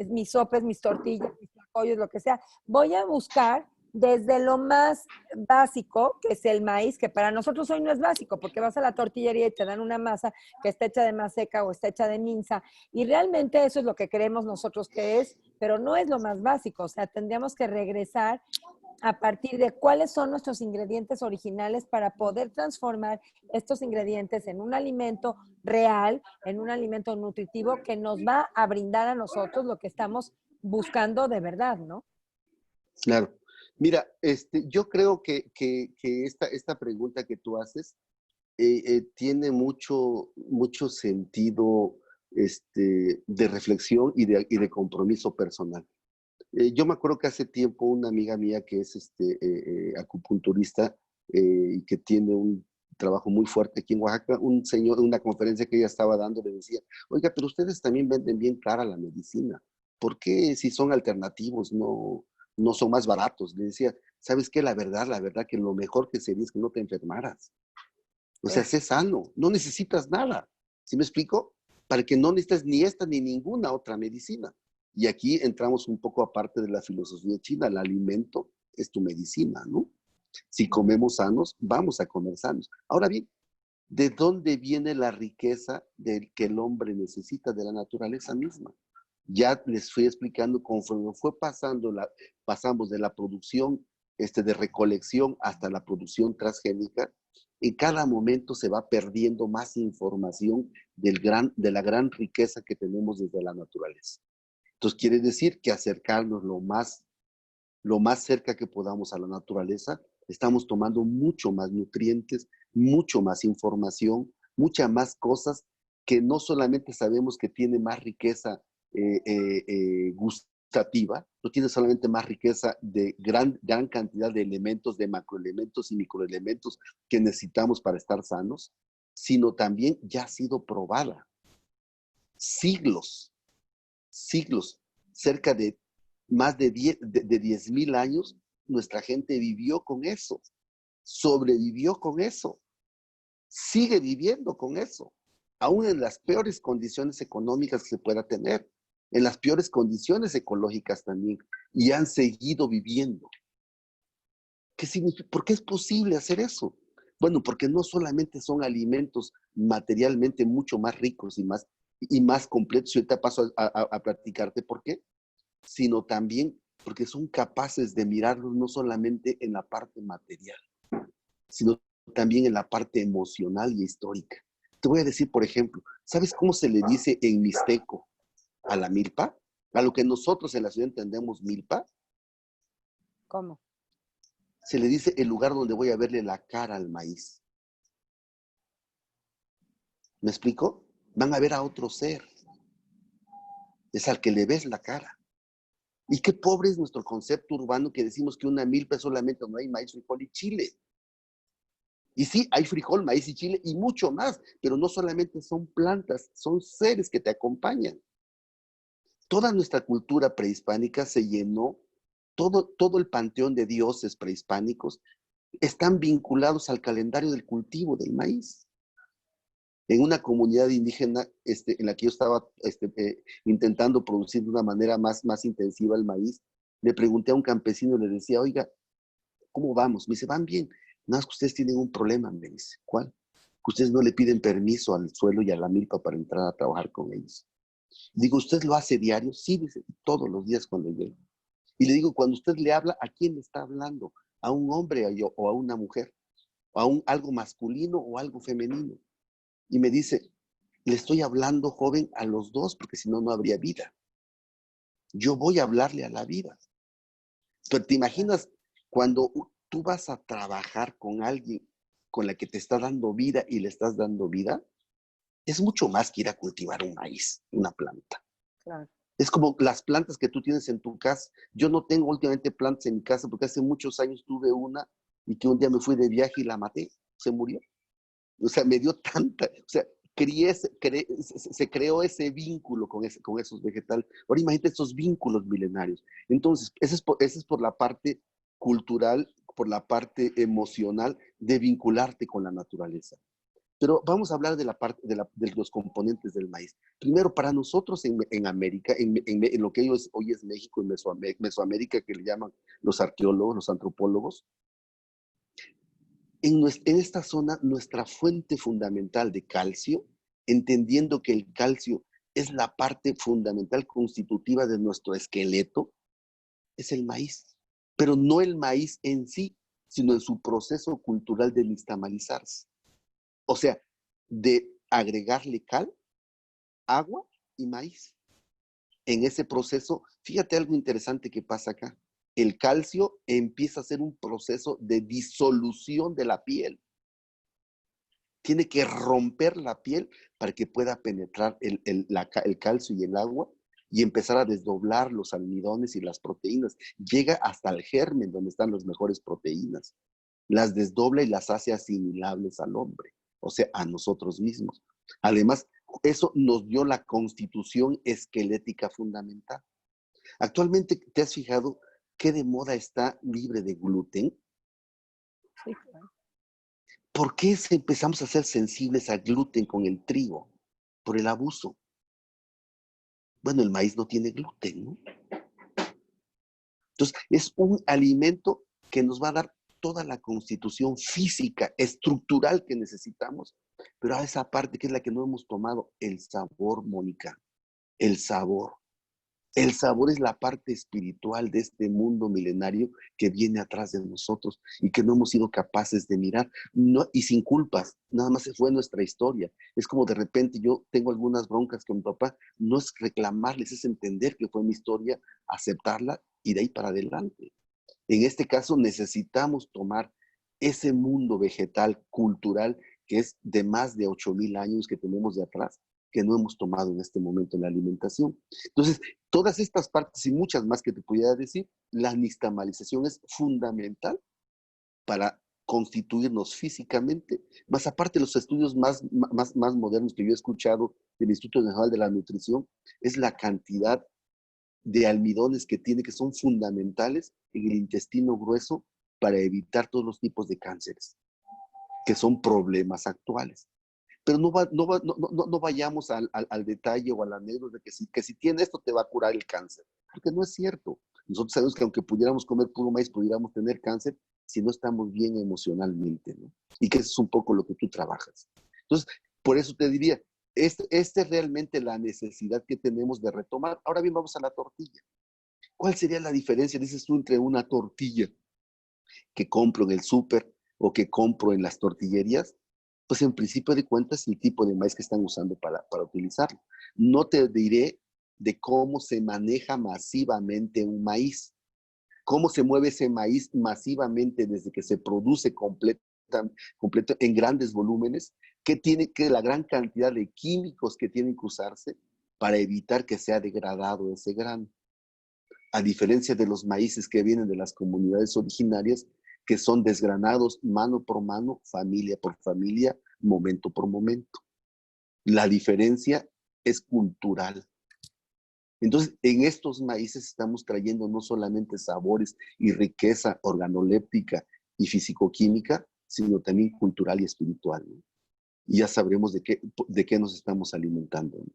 mis sopes, mis tortillas, mis tlacoyos, lo que sea. Voy a buscar desde lo más básico, que es el maíz, que para nosotros hoy no es básico, porque vas a la tortillería y te dan una masa que está hecha de maseca o está hecha de minza, y realmente eso es lo que creemos nosotros que es, pero no es lo más básico, o sea, tendríamos que regresar a partir de cuáles son nuestros ingredientes originales para poder transformar estos ingredientes en un alimento real, en un alimento nutritivo que nos va a brindar a nosotros lo que estamos buscando de verdad, ¿no? Claro. Mira, yo creo que esta pregunta que tú haces tiene mucho sentido de reflexión y de compromiso personal. Yo me acuerdo que hace tiempo una amiga mía que es acupunturista y que tiene un trabajo muy fuerte aquí en Oaxaca, un señor de una conferencia que ella estaba dando le decía, oiga, pero ustedes también venden bien cara la medicina. ¿Por qué si son alternativos no son más baratos? Le decía, ¿sabes qué? La verdad que lo mejor que sería es que no te enfermaras. O sea, sé sano, no necesitas nada. ¿Sí me explico? Para que no necesites ni esta ni ninguna otra medicina. Y aquí entramos un poco aparte de la filosofía china. El alimento es tu medicina, ¿no? Si comemos sanos, vamos a comer sanos. Ahora bien, ¿de dónde viene la riqueza del que el hombre necesita de la naturaleza misma? Ya les fui explicando conforme fue pasamos de la producción de recolección hasta la producción transgénica, en cada momento se va perdiendo más información de la gran riqueza que tenemos desde la naturaleza. Entonces quiere decir que acercarnos lo más cerca que podamos a la naturaleza, estamos tomando mucho más nutrientes, mucho más información, muchas más cosas que no solamente sabemos que tiene más riqueza gustativa, no tiene solamente más riqueza de gran cantidad de elementos, de macroelementos y microelementos que necesitamos para estar sanos, sino también ya ha sido probada. Siglos, siglos, cerca de más de 10,000 años, nuestra gente vivió con eso, sobrevivió con eso, sigue viviendo con eso, aún en las peores condiciones económicas que se pueda tener, en las peores condiciones ecológicas también, y han seguido viviendo. ¿Qué significa? ¿Por qué es posible hacer eso? Bueno, porque no solamente son alimentos materialmente mucho más ricos y más completos, y ahorita paso a platicarte por qué, sino también porque son capaces de mirarlos no solamente en la parte material, sino también en la parte emocional y histórica. Te voy a decir, por ejemplo, ¿sabes cómo se le dice en mixteco a la milpa? A lo que nosotros en la ciudad entendemos milpa, ¿Cómo? se le dice el lugar donde voy a verle la cara al maíz. ¿Me explico? Van a ver a otro ser. Es al que le ves la cara. Y qué pobre es nuestro concepto urbano que decimos que una milpa es solamente donde hay maíz, frijol y chile. Y sí, hay frijol, maíz y chile y mucho más, pero no solamente son plantas, son seres que te acompañan. Toda nuestra cultura prehispánica se llenó, todo el panteón de dioses prehispánicos están vinculados al calendario del cultivo del maíz. En una comunidad indígena en la que yo estaba intentando producir de una manera más intensiva el maíz, le pregunté a un campesino, le decía, oiga, ¿cómo vamos? Me dice, van bien. Nada más que ustedes tienen un problema, me dice. ¿Cuál? Que ustedes no le piden permiso al suelo y a la milpa para entrar a trabajar con ellos. Digo, ¿usted lo hace diario? Sí, dice, todos los días cuando llego. Y le digo, cuando usted le habla, ¿a quién le está hablando? ¿A un hombre o a una mujer? ¿O a algo masculino o algo femenino? Y me dice, le estoy hablando, joven, a los dos, porque si no, no habría vida. Yo voy a hablarle a la vida. Pero te imaginas cuando tú vas a trabajar con alguien con la que te está dando vida y le estás dando vida, es mucho más que ir a cultivar un maíz, una planta. Claro. Es como las plantas que tú tienes en tu casa. Yo no tengo últimamente plantas en mi casa porque hace muchos años tuve una y que un día me fui de viaje y la maté, se murió. O sea, me dio tanta, o sea, se creó ese vínculo con esos vegetales. Ahora imagínate esos vínculos milenarios. Entonces, ese es por la parte cultural, por la parte emocional de vincularte con la naturaleza. Pero vamos a hablar de la parte de los componentes del maíz. Primero, para nosotros en América, en lo que hoy es México y Mesoamérica, que le llaman los arqueólogos, los antropólogos, en esta zona, nuestra fuente fundamental de calcio, entendiendo que el calcio es la parte fundamental constitutiva de nuestro esqueleto, es el maíz. Pero no el maíz en sí, sino en su proceso cultural de nixtamalizarse. O sea, de agregarle cal, agua y maíz. En ese proceso, fíjate algo interesante que pasa acá. El calcio empieza a ser un proceso de disolución de la piel. Tiene que romper la piel para que pueda penetrar el calcio y el agua y empezar a desdoblar los almidones y las proteínas. Llega hasta el germen, donde están las mejores proteínas. Las desdobla y las hace asimilables al hombre, o sea, a nosotros mismos. Además, eso nos dio la constitución esquelética fundamental. Actualmente, ¿te has fijado qué de moda está libre de gluten? Sí, claro. ¿Por qué empezamos a ser sensibles al gluten con el trigo? Por el abuso. Bueno, el maíz no tiene gluten, ¿no? Entonces, es un alimento que nos va a dar toda la constitución física, estructural que necesitamos, pero a esa parte que es la que no hemos tomado, el sabor, Mónica, el sabor. El sabor es la parte espiritual de este mundo milenario que viene atrás de nosotros y que no hemos sido capaces de mirar, no, y sin culpas, nada más se fue nuestra historia. Es como de repente yo tengo algunas broncas con mi papá, no es reclamarles, es entender que fue mi historia, aceptarla y de ahí para adelante. En este caso necesitamos tomar ese mundo vegetal, cultural, que es de más de 8,000 años que tenemos de atrás, que no hemos tomado en este momento en la alimentación. Entonces, todas estas partes y muchas más que te pudiera decir, la nixtamalización es fundamental para constituirnos físicamente. Más aparte, los estudios más modernos que yo he escuchado del Instituto Nacional de la Nutrición, es la cantidad de almidones que tiene, que son fundamentales en el intestino grueso para evitar todos los tipos de cánceres, que son problemas actuales. Pero no vayamos al detalle o al anécdota de que si tiene esto te va a curar el cáncer, porque no es cierto. Nosotros sabemos que aunque pudiéramos comer puro maíz, pudiéramos tener cáncer si no estamos bien emocionalmente, ¿no? Y que eso es un poco lo que tú trabajas. Entonces, por eso te diría, esta es realmente la necesidad que tenemos de retomar. Ahora bien, vamos a la tortilla. ¿Cuál sería la diferencia, dices tú, entre una tortilla que compro en el súper o que compro en las tortillerías? Pues en principio de cuentas el tipo de maíz que están usando para utilizarlo. No te diré de cómo se maneja masivamente un maíz, cómo se mueve ese maíz masivamente desde que se produce completo en grandes volúmenes, que la gran cantidad de químicos que tienen que usarse para evitar que sea degradado ese grano. A diferencia de los maíces que vienen de las comunidades originarias, que son desgranados mano por mano, familia por familia, momento por momento. La diferencia es cultural. Entonces, en estos maíces estamos trayendo no solamente sabores y riqueza organoléptica y fisicoquímica, sino también cultural y espiritual, ¿no? Y ya sabremos de qué nos estamos alimentando, ¿no?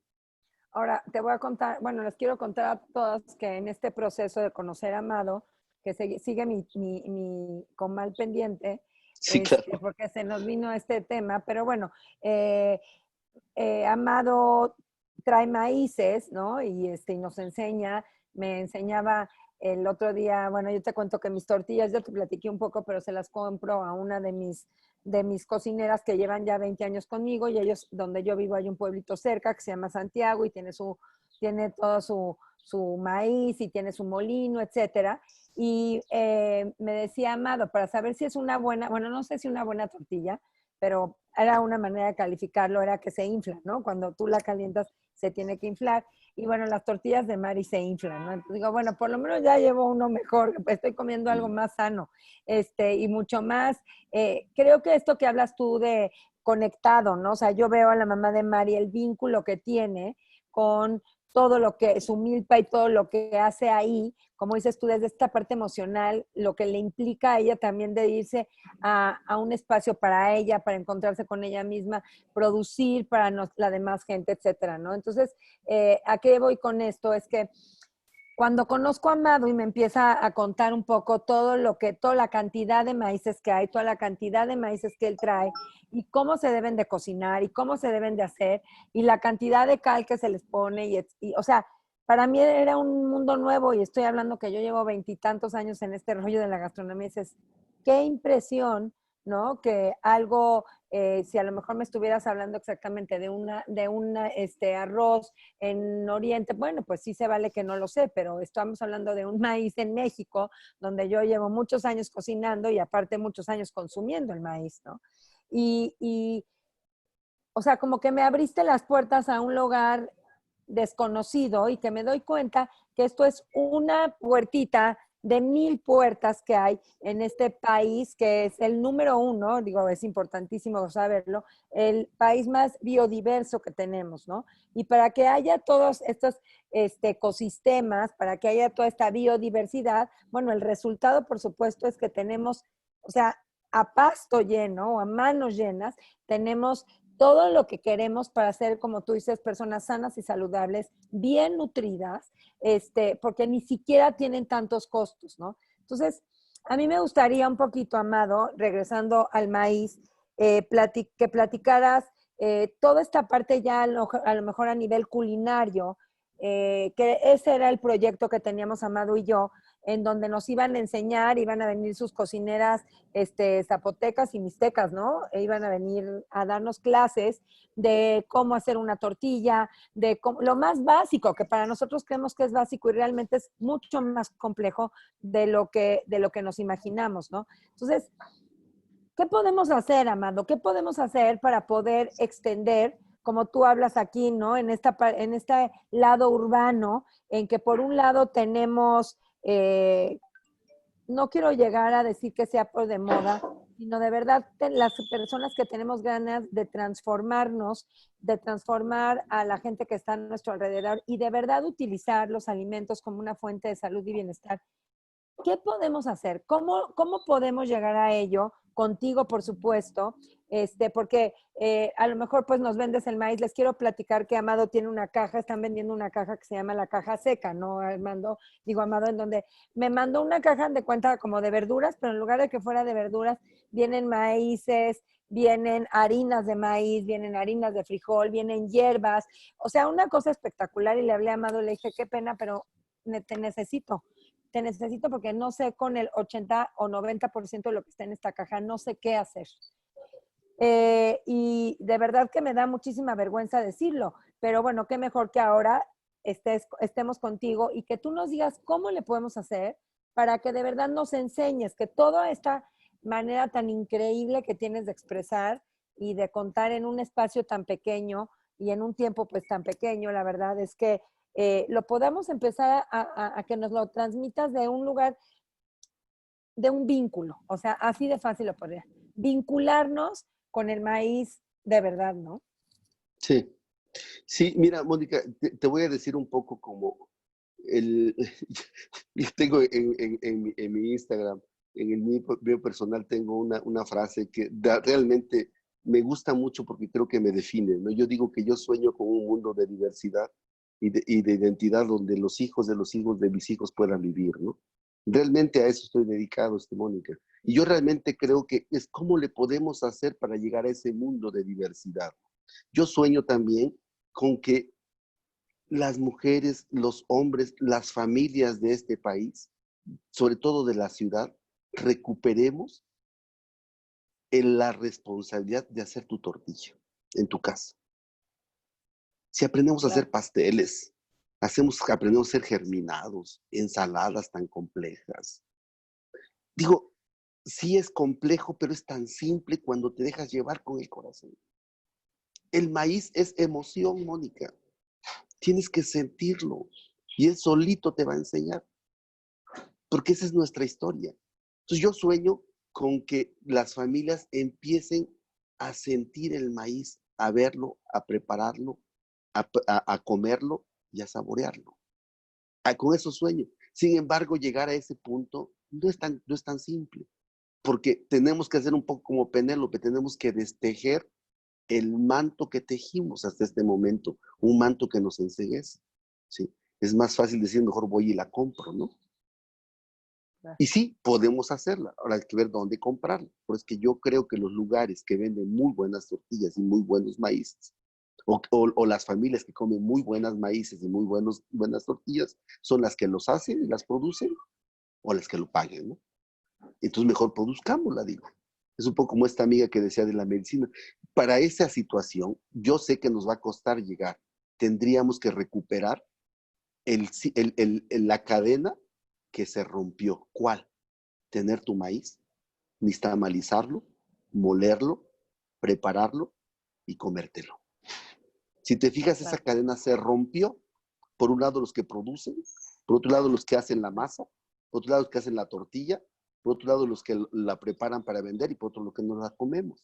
Ahora, te voy a contar, bueno, les quiero contar a todas que en este proceso de conocer a Amado, que sigue mi comal pendiente, Sí, claro. porque se nos vino este tema, pero bueno, Amado trae maíces, ¿no? Y nos enseña, me enseñaba el otro día, bueno, yo te cuento que mis tortillas, ya te platiqué un poco, pero se las compro a una de mis cocineras que llevan ya 20 años conmigo y ellos, donde yo vivo, hay un pueblito cerca que se llama Santiago y tiene todo su maíz y tiene su molino, etcétera. Y me decía Amado, para saber si es una buena, bueno, no sé si una buena tortilla, pero era una manera de calificarlo, era que se infla, ¿no? Cuando tú la calientas, se tiene que inflar. Y bueno, las tortillas de Mari se inflan, ¿no? Entonces digo, bueno, por lo menos ya llevo uno mejor, estoy comiendo algo más sano, y mucho más. Creo que esto que hablas tú de conectado, ¿no? O sea, yo veo a la mamá de Mari el vínculo que tiene todo lo que, su milpa y todo lo que hace ahí, como dices tú, desde esta parte emocional, lo que le implica a ella también de irse a un espacio para ella, para encontrarse con ella misma, producir para la demás gente, etcétera, ¿no? Entonces, ¿a qué voy con esto? Es que cuando conozco a Amado y me empieza a contar un poco todo lo que, toda la cantidad de maíces que hay, toda la cantidad de maíces que él trae y cómo se deben de cocinar y cómo se deben de hacer y la cantidad de cal que se les pone o sea, para mí era un mundo nuevo y estoy hablando que yo llevo 20 y tantos años en este rollo de la gastronomía y dices, qué impresión, ¿no? Que algo, si a lo mejor me estuvieras hablando exactamente de una arroz en Oriente, bueno, pues sí se vale que no lo sé, pero estamos hablando de un maíz en México, donde yo llevo muchos años cocinando y aparte muchos años consumiendo el maíz, ¿no? Y o sea, como que me abriste las puertas a un lugar desconocido y que me doy cuenta que esto es una puertita de 1000 puertas que hay en este país, que es el número uno, digo, es importantísimo saberlo, el país más biodiverso que tenemos, ¿no? Y para que haya todos estos ecosistemas, para que haya toda esta biodiversidad, bueno, el resultado, por supuesto, es que tenemos, o sea, a pasto lleno o a manos llenas, tenemos todo lo que queremos para ser, como tú dices, personas sanas y saludables, bien nutridas, porque ni siquiera tienen tantos costos, ¿no? Entonces, a mí me gustaría un poquito, Amado, regresando al maíz, que platicaras toda esta parte ya a lo mejor a nivel culinario, que ese era el proyecto que teníamos Amado y yo, en donde nos iban a enseñar, iban a venir sus cocineras zapotecas y mixtecas, ¿no? Iban a venir a darnos clases de cómo hacer una tortilla, lo más básico, que para nosotros creemos que es básico y realmente es mucho más complejo de lo que nos imaginamos, ¿no? Entonces, ¿qué podemos hacer, Amado? ¿Qué podemos hacer para poder extender, como tú hablas aquí, ¿no? En este lado urbano, en que por un lado tenemos no quiero llegar a decir que sea por de moda, sino de verdad las personas que tenemos ganas de transformarnos, de transformar a la gente que está a nuestro alrededor y de verdad utilizar los alimentos como una fuente de salud y bienestar. ¿Qué podemos hacer? ¿Cómo podemos llegar a ello? Contigo, por supuesto, porque a lo mejor pues nos vendes el maíz. Les quiero platicar que Amado tiene una caja, están vendiendo una caja que se llama la caja seca, ¿no, Armando? Digo, Amado, en donde me mandó una caja de cuenta como de verduras, pero en lugar de que fuera de verduras, vienen maíces, vienen harinas de maíz, vienen harinas de frijol, vienen hierbas, o sea, una cosa espectacular. Y le hablé a Amado, le dije, qué pena, pero te necesito porque no sé con el 80 o 90% de lo que está en esta caja, no sé qué hacer. Y de verdad que me da muchísima vergüenza decirlo, pero bueno, qué mejor que ahora estemos contigo y que tú nos digas cómo le podemos hacer para que de verdad nos enseñes que toda esta manera tan increíble que tienes de expresar y de contar en un espacio tan pequeño y en un tiempo pues tan pequeño, la verdad es que lo podamos empezar a que nos lo transmitas de un lugar, de un vínculo, o sea, así de fácil lo podría. Vincularnos con el maíz de verdad, ¿no? Sí, sí, mira, Mónica, te voy a decir un poco como el, yo tengo en mi Instagram, en el mío personal, tengo una frase que realmente me gusta mucho porque creo que me define, ¿no? Yo digo que yo sueño con un mundo de diversidad y de identidad donde los hijos de los hijos de mis hijos puedan vivir, ¿no? Realmente a eso estoy dedicado, Mónica. Y yo realmente creo que es cómo le podemos hacer para llegar a ese mundo de diversidad. Yo sueño también con que las mujeres, los hombres, las familias de este país, sobre todo de la ciudad, recuperemos la responsabilidad de hacer tu tortilla en tu casa. Si aprendemos a Claro. hacer pasteles, aprendemos a ser germinados, ensaladas tan complejas. Digo, sí es complejo, pero es tan simple cuando te dejas llevar con el corazón. El maíz es emoción, Mónica. Tienes que sentirlo y él solito te va a enseñar, porque esa es nuestra historia. Entonces yo sueño con que las familias empiecen a sentir el maíz, a verlo, a prepararlo, a comerlo y a saborearlo. Con eso sueño. Sin embargo, llegar a ese punto no es tan simple, porque tenemos que hacer un poco como Penélope, tenemos que destejer el manto que tejimos hasta este momento, un manto que nos enceguece, ¿sí? Es más fácil decir, mejor voy y la compro, ¿no? Claro. Y sí, podemos hacerla. Ahora hay que ver dónde comprarla. Por es que yo creo que los lugares que venden muy buenas tortillas y muy buenos maíces, o las familias que comen muy buenas maíces y muy buenas tortillas, son las que los hacen y las producen, o las que lo paguen, ¿no? Entonces mejor produzcámosla, digo. Es un poco como esta amiga que decía de la medicina. Para esa situación, yo sé que nos va a costar llegar. Tendríamos que recuperar la cadena que se rompió. ¿Cuál? Tener tu maíz, nixtamalizarlo, molerlo, prepararlo y comértelo. Si te fijas, esa cadena se rompió. Por un lado los que producen, por otro lado los que hacen la masa, por otro lado los que hacen la tortilla, por otro lado los que la preparan para vender y por otro lo que nos la comemos.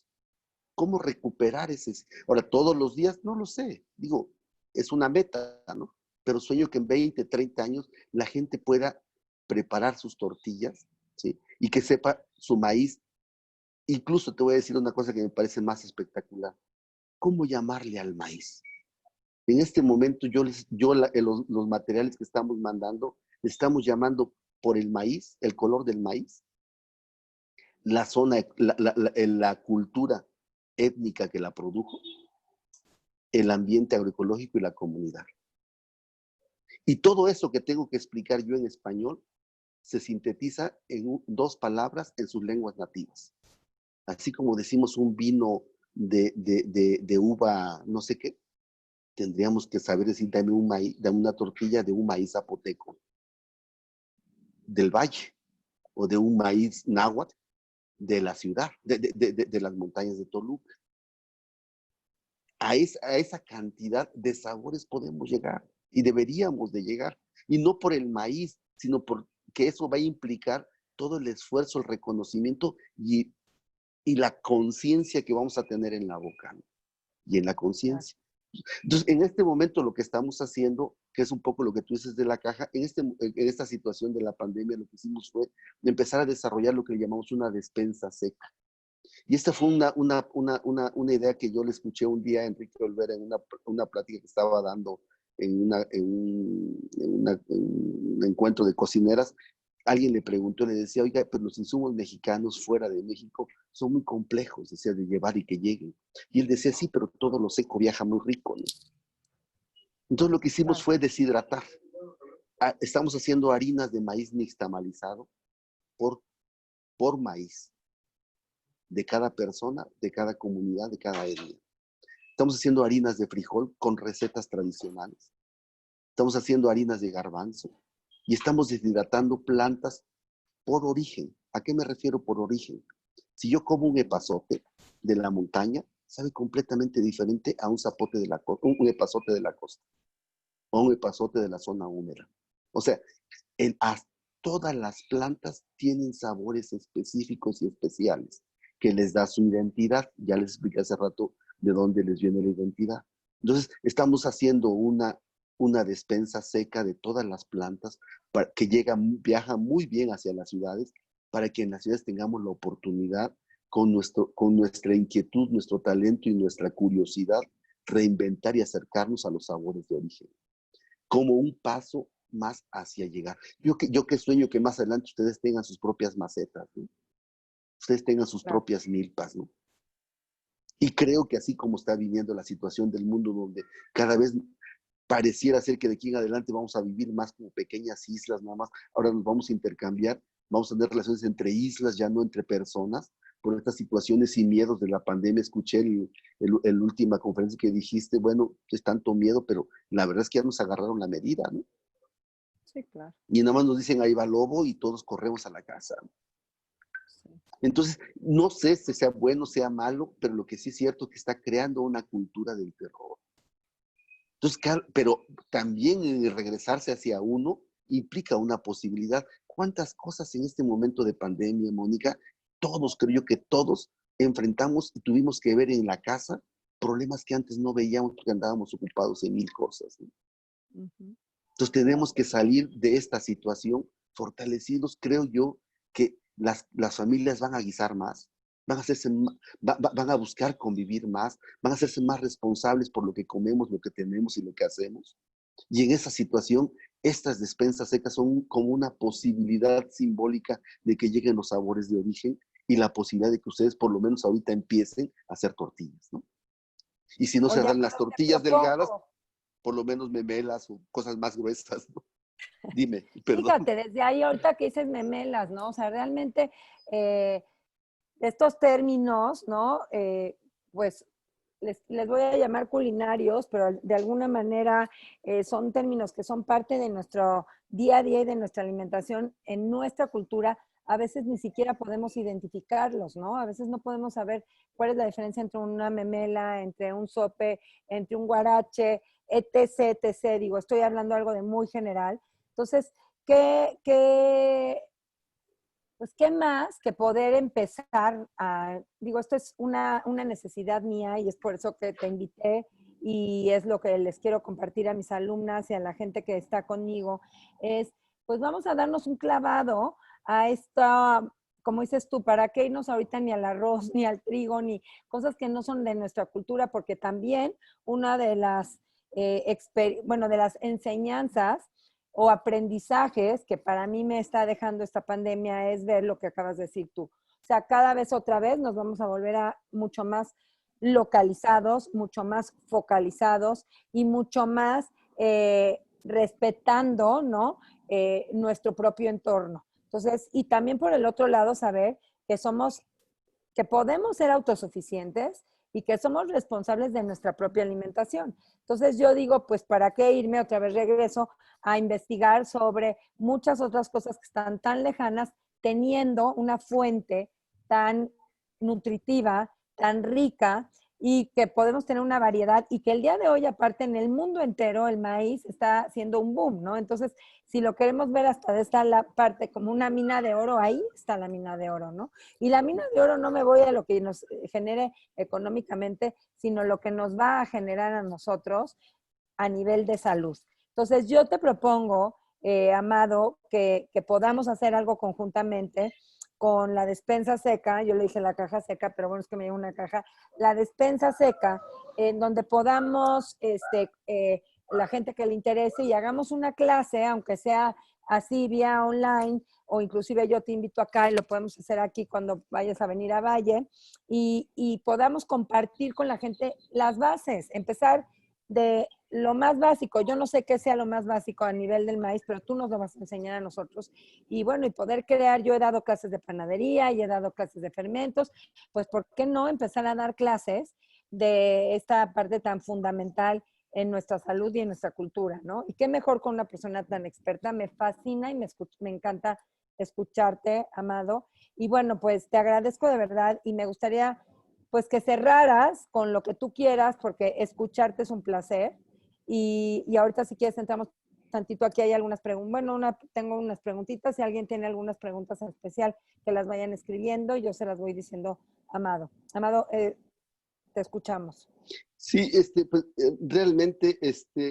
¿Cómo recuperar ese? Ahora, todos los días, no lo sé. Digo, es una meta, ¿no? Pero sueño que en 20, 30 años la gente pueda preparar sus tortillas, ¿sí? Y que sepa su maíz. Incluso te voy a decir una cosa que me parece más espectacular. ¿Cómo llamarle al maíz? En este momento, los materiales que estamos mandando, estamos llamando por el maíz, el color del maíz, la zona, la cultura étnica que la produjo, el ambiente agroecológico y la comunidad. Y todo eso que tengo que explicar yo en español se sintetiza en dos palabras en sus lenguas nativas. Así como decimos un vino de uva no sé qué, tendríamos que saber decir, dame una tortilla de un maíz zapoteco del valle, o de un maíz náhuatl de la ciudad, de las montañas de Toluca. A esa cantidad de sabores podemos llegar y deberíamos de llegar. Y no por el maíz, sino porque eso va a implicar todo el esfuerzo, el reconocimiento y la conciencia que vamos a tener en la boca, ¿no? Y en la conciencia. Entonces, en este momento lo que estamos haciendo, que es un poco lo que tú dices de la caja, en esta situación de la pandemia, lo que hicimos fue empezar a desarrollar lo que llamamos una despensa seca. Y esta fue una idea que yo le escuché un día a Enrique Olvera en una plática que estaba dando en un encuentro de cocineras. Alguien le preguntó, le decía, oiga, pero los insumos mexicanos fuera de México son muy complejos, decía, de llevar y que lleguen. Y él decía, sí, pero todo lo seco viaja muy rico, ¿no? Entonces lo que hicimos fue deshidratar. Estamos haciendo harinas de maíz nixtamalizado por maíz, de cada persona, de cada comunidad, de cada etnia. Estamos haciendo harinas de frijol con recetas tradicionales. Estamos haciendo harinas de garbanzo. Y estamos deshidratando plantas por origen. ¿A qué me refiero por origen? Si yo como un epazote de la montaña, sabe completamente diferente a un epazote de la costa o un epazote de la zona húmeda. O sea, todas las plantas tienen sabores específicos y especiales que les da su identidad. Ya les expliqué hace rato de dónde les viene la identidad. Entonces, estamos haciendo una despensa seca de todas las plantas que viaja muy bien hacia las ciudades, para que en las ciudades tengamos la oportunidad, con nuestra inquietud, nuestro talento y nuestra curiosidad, reinventar y acercarnos a los sabores de origen, como un paso más hacia llegar. Yo que sueño que más adelante ustedes tengan sus propias macetas, ¿no? Ustedes tengan sus propias milpas, ¿no? Y creo que así como está viviendo la situación del mundo, donde cada vez pareciera ser que de aquí en adelante vamos a vivir más como pequeñas islas nada más, ahora nos vamos a intercambiar, vamos a tener relaciones entre islas, ya no entre personas, por estas situaciones y miedos de la pandemia. Escuché el última conferencia que dijiste, bueno, es tanto miedo, pero la verdad es que ya nos agarraron la medida, ¿no? Sí, claro. Y nada más nos dicen, ahí va lobo, y todos corremos a la casa. Sí. Entonces, no sé si sea bueno o sea malo, pero lo que sí es cierto es que está creando una cultura del terror. Entonces, pero también regresarse hacia uno implica una posibilidad. ¿Cuántas cosas en este momento de pandemia, Mónica? Creo yo que todos enfrentamos y tuvimos que ver en la casa problemas que antes no veíamos porque andábamos ocupados en mil cosas, ¿no? Ujú. Entonces tenemos que salir de esta situación fortalecidos. Creo yo que las familias van a guisar más, van a, hacerse, van a buscar convivir más, van a hacerse más responsables por lo que comemos, lo que tenemos y lo que hacemos. Y en esa situación, estas despensas secas son como una posibilidad simbólica de que lleguen los sabores de origen y la posibilidad de que ustedes por lo menos ahorita empiecen a hacer tortillas, ¿no? Y si no se Oye, dan las Amado, te tortillas delgadas, propongo, por lo menos memelas o cosas más gruesas, ¿no? Dime, perdón. fíjate, desde ahí ahorita que dices memelas, ¿no? O sea, realmente eh, estos términos, ¿no? Pues les voy a llamar culinarios, pero de alguna manera son términos que son parte de nuestro día a día y de nuestra alimentación en nuestra cultura. A veces ni siquiera podemos identificarlos, ¿no? A veces no podemos saber cuál es la diferencia entre una memela, entre un sope, entre un guarache, etc., etc. Digo, estoy hablando algo de muy general. Entonces, pues, ¿qué más que poder empezar a, digo, esto es una necesidad mía y es por eso que te invité y es lo que les quiero compartir a mis alumnas y a la gente que está conmigo, es, pues vamos a darnos un clavado a esta, como dices tú, ¿para qué irnos ahorita ni al arroz, ni al trigo, ni cosas que no son de nuestra cultura? Porque también una de las, bueno, de las enseñanzas o aprendizajes que para mí me está dejando esta pandemia es ver lo que acabas de decir tú. O sea, cada vez otra vez nos vamos a volver a mucho más localizados, mucho más focalizados y mucho más respetando, ¿no? Nuestro propio entorno. Entonces, y también por el otro lado, saber que somos, que podemos ser autosuficientes y que somos responsables de nuestra propia alimentación. Entonces yo digo, pues, ¿para qué irme otra vez? Regreso a investigar sobre muchas otras cosas que están tan lejanas, teniendo una fuente tan nutritiva, tan rica y que podemos tener una variedad y que el día de hoy, aparte, en el mundo entero, el maíz está siendo un boom, ¿no? Entonces, si lo queremos ver hasta de esta la parte como una mina de oro, ahí está la mina de oro, ¿no? Y la mina de oro no me voy a lo que nos genere económicamente, sino lo que nos va a generar a nosotros a nivel de salud. Entonces, yo te propongo, Amado, que podamos hacer algo conjuntamente con la despensa seca, yo le dije la caja seca, pero bueno, es que me dio una caja, la despensa seca, en donde podamos, la gente que le interese y hagamos una clase, aunque sea así vía online, o inclusive yo te invito acá y lo podemos hacer aquí cuando vayas a venir a Valle, y podamos compartir con la gente las bases, empezar de lo más básico. Yo no sé qué sea lo más básico a nivel del maíz, pero tú nos lo vas a enseñar a nosotros. Y bueno, y poder crear, yo he dado clases de panadería y he dado clases de fermentos, pues ¿por qué no empezar a dar clases de esta parte tan fundamental en nuestra salud y en nuestra cultura, ¿no? Y qué mejor con una persona tan experta, me fascina y me encanta escucharte, Amado. Y bueno, pues te agradezco de verdad y me gustaría pues que cerraras con lo que tú quieras, porque escucharte es un placer. Y ahorita si quieres entramos tantito, aquí hay algunas preguntas, bueno, tengo unas preguntitas, si alguien tiene algunas preguntas en especial, que las vayan escribiendo, yo se las voy diciendo, Amado. Amado, te escuchamos. Sí, pues, realmente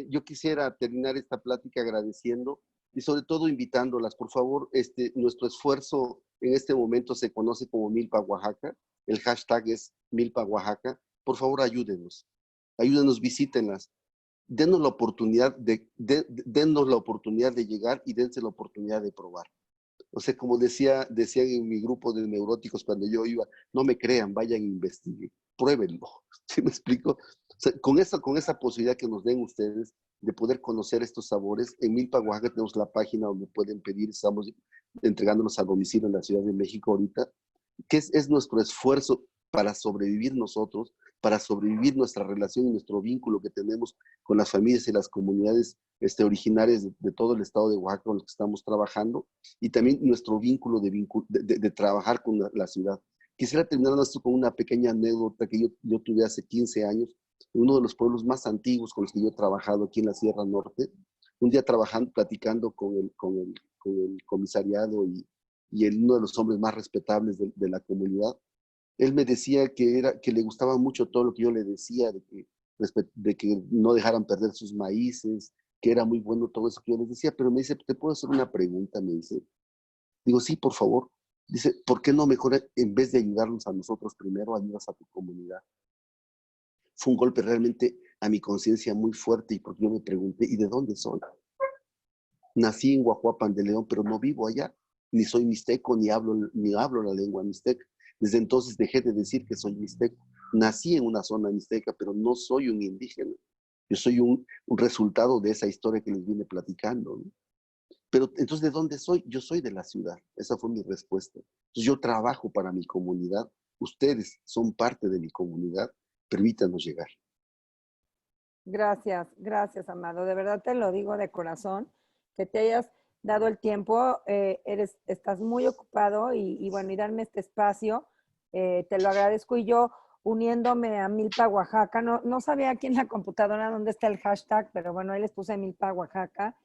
yo quisiera terminar esta plática agradeciendo y sobre todo invitándolas, por favor, nuestro esfuerzo en este momento se conoce como Milpa Oaxaca, el hashtag es Milpa Oaxaca, por favor ayúdenos, visítenlas, denos la oportunidad denos la oportunidad de llegar y dense la oportunidad de probar. O sea, como decían en mi grupo de neuróticos cuando yo iba, no me crean, vayan e investiguen, pruébenlo. ¿Sí me explico? O sea, con esa posibilidad que nos den ustedes de poder conocer estos sabores, en Milpa, Oaxaca tenemos la página donde pueden pedir, estamos entregándonos a domicilio en la Ciudad de México ahorita, que es nuestro esfuerzo para sobrevivir nosotros, para sobrevivir nuestra relación y nuestro vínculo que tenemos con las familias y las comunidades originarias de todo el estado de Oaxaca con los que estamos trabajando, y también nuestro vínculo de trabajar con la ciudad. Quisiera terminar esto con una pequeña anécdota que yo tuve hace 15 años en uno de los pueblos más antiguos con los que yo he trabajado aquí en la Sierra Norte. Un día platicando con el comisariado y uno de los hombres más respetables de la comunidad, él me decía que le gustaba mucho todo lo que yo le decía, de que no dejaran perder sus maíces, que era muy bueno todo eso que yo les decía, pero me dice, ¿te puedo hacer una pregunta? Me dice, digo, sí, por favor. Dice, ¿por qué no mejor en vez de ayudarnos a nosotros primero, ayudas a tu comunidad? Fue un golpe realmente a mi conciencia muy fuerte y porque yo me pregunté, ¿y de dónde soy? Nací en Guajuapan de León, pero no vivo allá, ni soy mixteco, ni hablo la lengua mixteca. Desde entonces dejé de decir que soy mixteco. Nací en una zona mixteca, pero no soy un indígena. Yo soy un resultado de esa historia que les vine platicando, ¿no? Pero entonces, ¿de dónde soy? Yo soy de la ciudad. Esa fue mi respuesta. Entonces, yo trabajo para mi comunidad. Ustedes son parte de mi comunidad. Permítanos llegar. Gracias, gracias, Amado. De verdad te lo digo de corazón, que te hayas dado el tiempo, estás muy ocupado y bueno, y darme este espacio, te lo agradezco. Y yo uniéndome a Milpa Oaxaca, no sabía aquí en la computadora dónde está el hashtag, pero bueno, ahí les puse Milpa Oaxaca.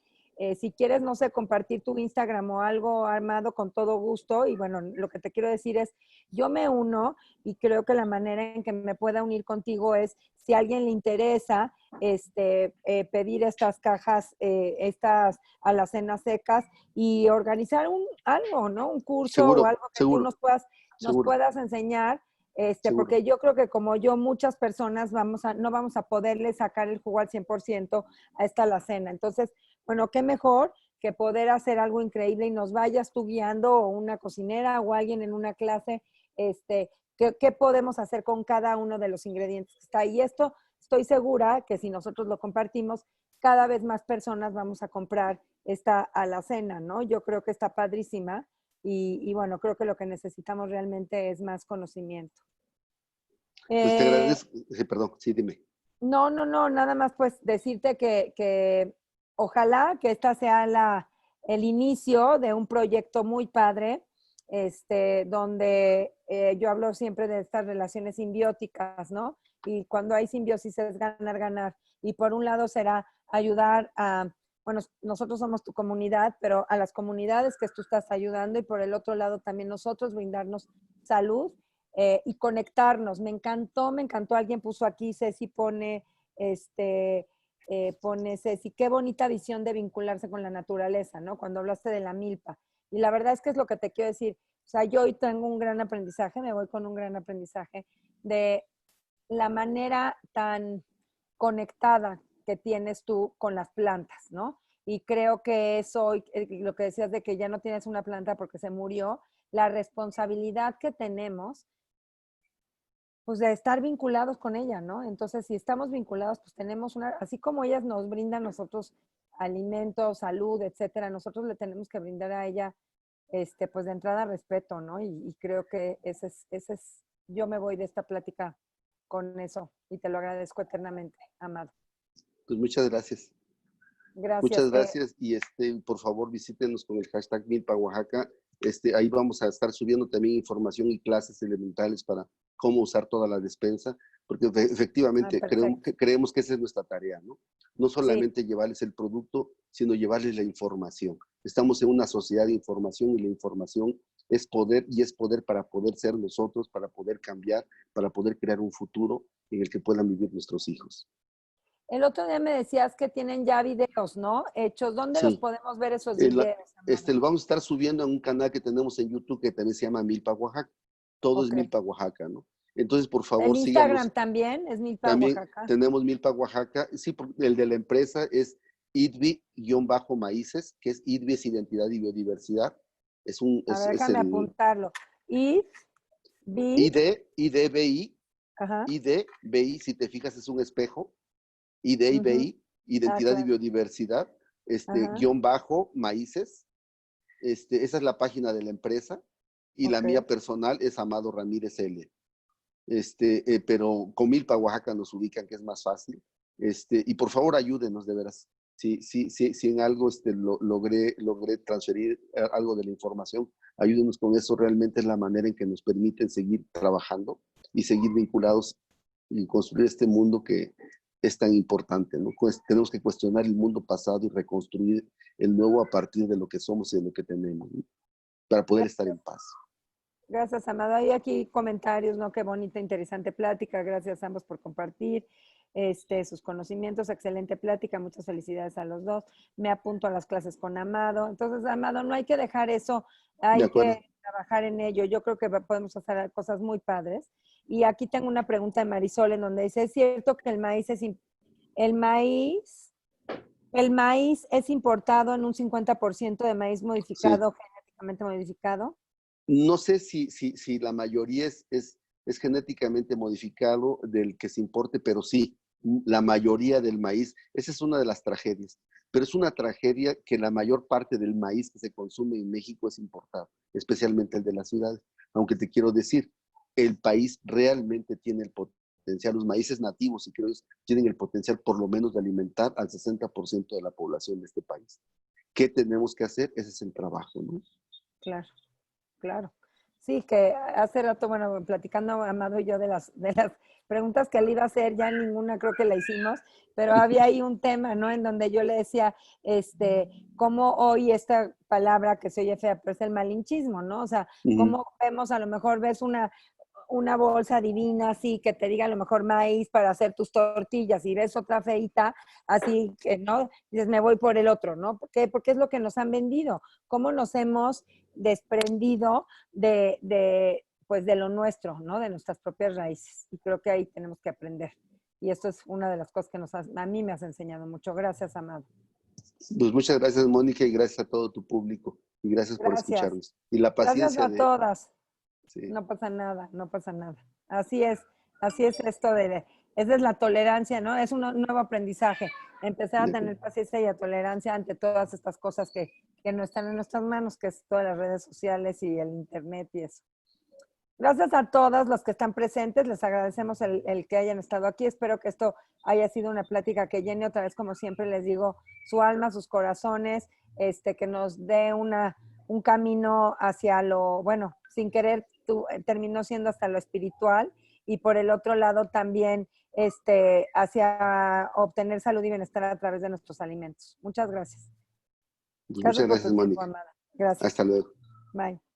Si quieres, no sé, compartir tu Instagram o algo, Armado, con todo gusto. Y bueno, lo que te quiero decir es, yo me uno y creo que la manera en que me pueda unir contigo es, si a alguien le interesa, pedir estas cajas, estas alacenas secas y organizar algo, ¿no? Un curso o Seguro, algo que tú seguro, nos seguro, puedas enseñar, seguro. porque yo creo que como yo, muchas personas no vamos a poderle sacar el jugo al 100% a esta alacena. Entonces, bueno, qué mejor que poder hacer algo increíble y nos vayas tú guiando o una cocinera o alguien en una clase, qué podemos hacer con cada uno de los ingredientes que está. Y esto estoy segura que si nosotros lo compartimos, cada vez más personas vamos a comprar esta alacena, ¿no? Yo creo que está padrísima y bueno, creo que lo que necesitamos realmente es más conocimiento. Pues te Eh, agradezco. Sí, perdón, sí, dime. no, nada más pues decirte que ojalá que esta sea el inicio de un proyecto muy padre, donde yo hablo siempre de estas relaciones simbióticas, ¿no? Y cuando hay simbiosis es ganar, ganar. Y por un lado será ayudar bueno, nosotros somos tu comunidad, pero a las comunidades que tú estás ayudando y por el otro lado también nosotros brindarnos salud y conectarnos. Me encantó. Alguien puso aquí, Ceci pone Ceci, qué bonita visión de vincularse con la naturaleza, ¿no? Cuando hablaste de la milpa. Y la verdad es que es lo que te quiero decir. O sea, yo hoy tengo un gran aprendizaje, me voy con un gran aprendizaje de la manera tan conectada que tienes tú con las plantas, ¿no? Y creo que eso, lo que decías de que ya no tienes una planta porque se murió, la responsabilidad que tenemos pues de estar vinculados con ella, ¿no? Entonces, si estamos vinculados, pues tenemos así como ellas nos brindan a nosotros alimentos, salud, etcétera, nosotros le tenemos que brindar a ella, pues de entrada respeto, ¿no? Y creo que yo me voy de esta plática con eso y te lo agradezco eternamente, Amado. Pues muchas gracias. Gracias, Muchas gracias y por favor visítenos con el hashtag Milpa Oaxaca. Ahí vamos a estar subiendo también información y clases elementales para cómo usar toda la despensa, porque efectivamente perfecto. creemos que esa es nuestra tarea, ¿no? No Sí, solamente llevarles el producto, sino llevarles la información. Estamos en una sociedad de información y la información es poder y es poder para poder ser nosotros, para poder cambiar, para poder crear un futuro en el que puedan vivir nuestros hijos. el otro día me decías que tienen ya videos, ¿no? Hechos. ¿Dónde los Sí. podemos ver esos El- videos, Amado? lo vamos a estar subiendo a un canal que tenemos en YouTube que también se llama Milpa Oaxaca. Todo es Ok. Milpa Oaxaca, ¿no? Entonces, por El favor, Instagram síganos. también es Milpa También Oaxaca. tenemos Milpa Oaxaca. Sí, el de la empresa es IDBI-Maíces, que es IDBI es Identidad y Biodiversidad. A ver, Es déjame el apuntarlo. Y vi, IDBI, ajá, IDBI, si te fijas, es un espejo. ujú, IDBI, Identidad y claro, Biodiversidad, ajá, guión bajo, maíces. Esa es la página de la empresa y la ok. mía personal es Amado Ramírez L. Pero con Milpa, Oaxaca nos ubican, que es más fácil. Y por favor ayúdenos de veras. Si en algo logré transferir algo de la información, ayúdenos con eso. Realmente es la manera en que nos permiten seguir trabajando y seguir vinculados y construir este mundo que es tan importante, ¿no? Pues tenemos que cuestionar el mundo pasado y reconstruir el nuevo a partir de lo que somos y de lo que tenemos, ¿no? Para poder estar en paz. Gracias, Amado. Hay aquí comentarios, ¿no? Qué bonita, interesante plática. Gracias a ambos por compartir. sus conocimientos, excelente plática, muchas felicidades a los dos. Me apunto a las clases con Amado. Entonces, Amado, no hay que dejar eso, De hay acuerdo. que trabajar en ello. Yo creo que podemos hacer cosas muy padres. Y aquí tengo una pregunta de Marisol en donde dice, ¿es cierto que el maíz, el maíz es importado en un 50% de maíz Sí. modificado, genéticamente modificado? No sé si la mayoría es genéticamente modificado del que se importe, pero sí, la mayoría del maíz, esa es una de las tragedias. Pero es una tragedia que la mayor parte del maíz que se consume en México es importado, especialmente el de las ciudades. Aunque te quiero decir, el país realmente tiene el potencial, los maíces nativos y creo que tienen el potencial por lo menos de alimentar al 60% de la población de este país. ¿Qué tenemos que hacer? Ese es el trabajo, ¿no? Claro. Claro. Sí, que hace rato, bueno, platicando Amado y yo de las preguntas que él iba a hacer, ya ninguna creo que la hicimos, pero había ahí un tema, ¿no? En donde yo le decía, cómo hoy esta palabra que se oye fea, pero es el malinchismo, ¿no? O sea, Ujú. cómo vemos, a lo mejor ves una bolsa divina así que te diga a lo mejor maíz para hacer tus tortillas y ves otra feita, así que no, dices, me voy por el otro, ¿no? ¿Por qué? Porque es lo que nos han vendido. ¿Cómo nos hemos desprendido pues de lo nuestro, ¿no? De nuestras propias raíces? Y creo que ahí tenemos que aprender. Y esto es una de las cosas que a mí me has enseñado mucho. Gracias, Amado. Pues muchas gracias, Mónica, y gracias a todo tu público. Y gracias por Gracias. escucharnos. Y la Gracias paciencia a de... todas. Sí, No pasa nada, no pasa nada. Así es esto esa es la tolerancia, ¿no? Es un nuevo aprendizaje, empezar a de tener acuerdo. paciencia y tolerancia ante todas estas cosas que no están en nuestras manos, que es todas las redes sociales y el internet y eso. Gracias a todas los que están presentes, les agradecemos el que hayan estado aquí. Espero que esto haya sido una plática que llene otra vez, como siempre les digo, su alma, sus corazones, que nos dé un camino hacia lo, bueno, sin querer, terminó siendo hasta lo espiritual, y por el otro lado también hacia obtener salud y bienestar a través de nuestros alimentos. Muchas gracias. Pues Gracias muchas por tu gracias, tiempo, Mónica. amada. Gracias. Hasta luego. Bye.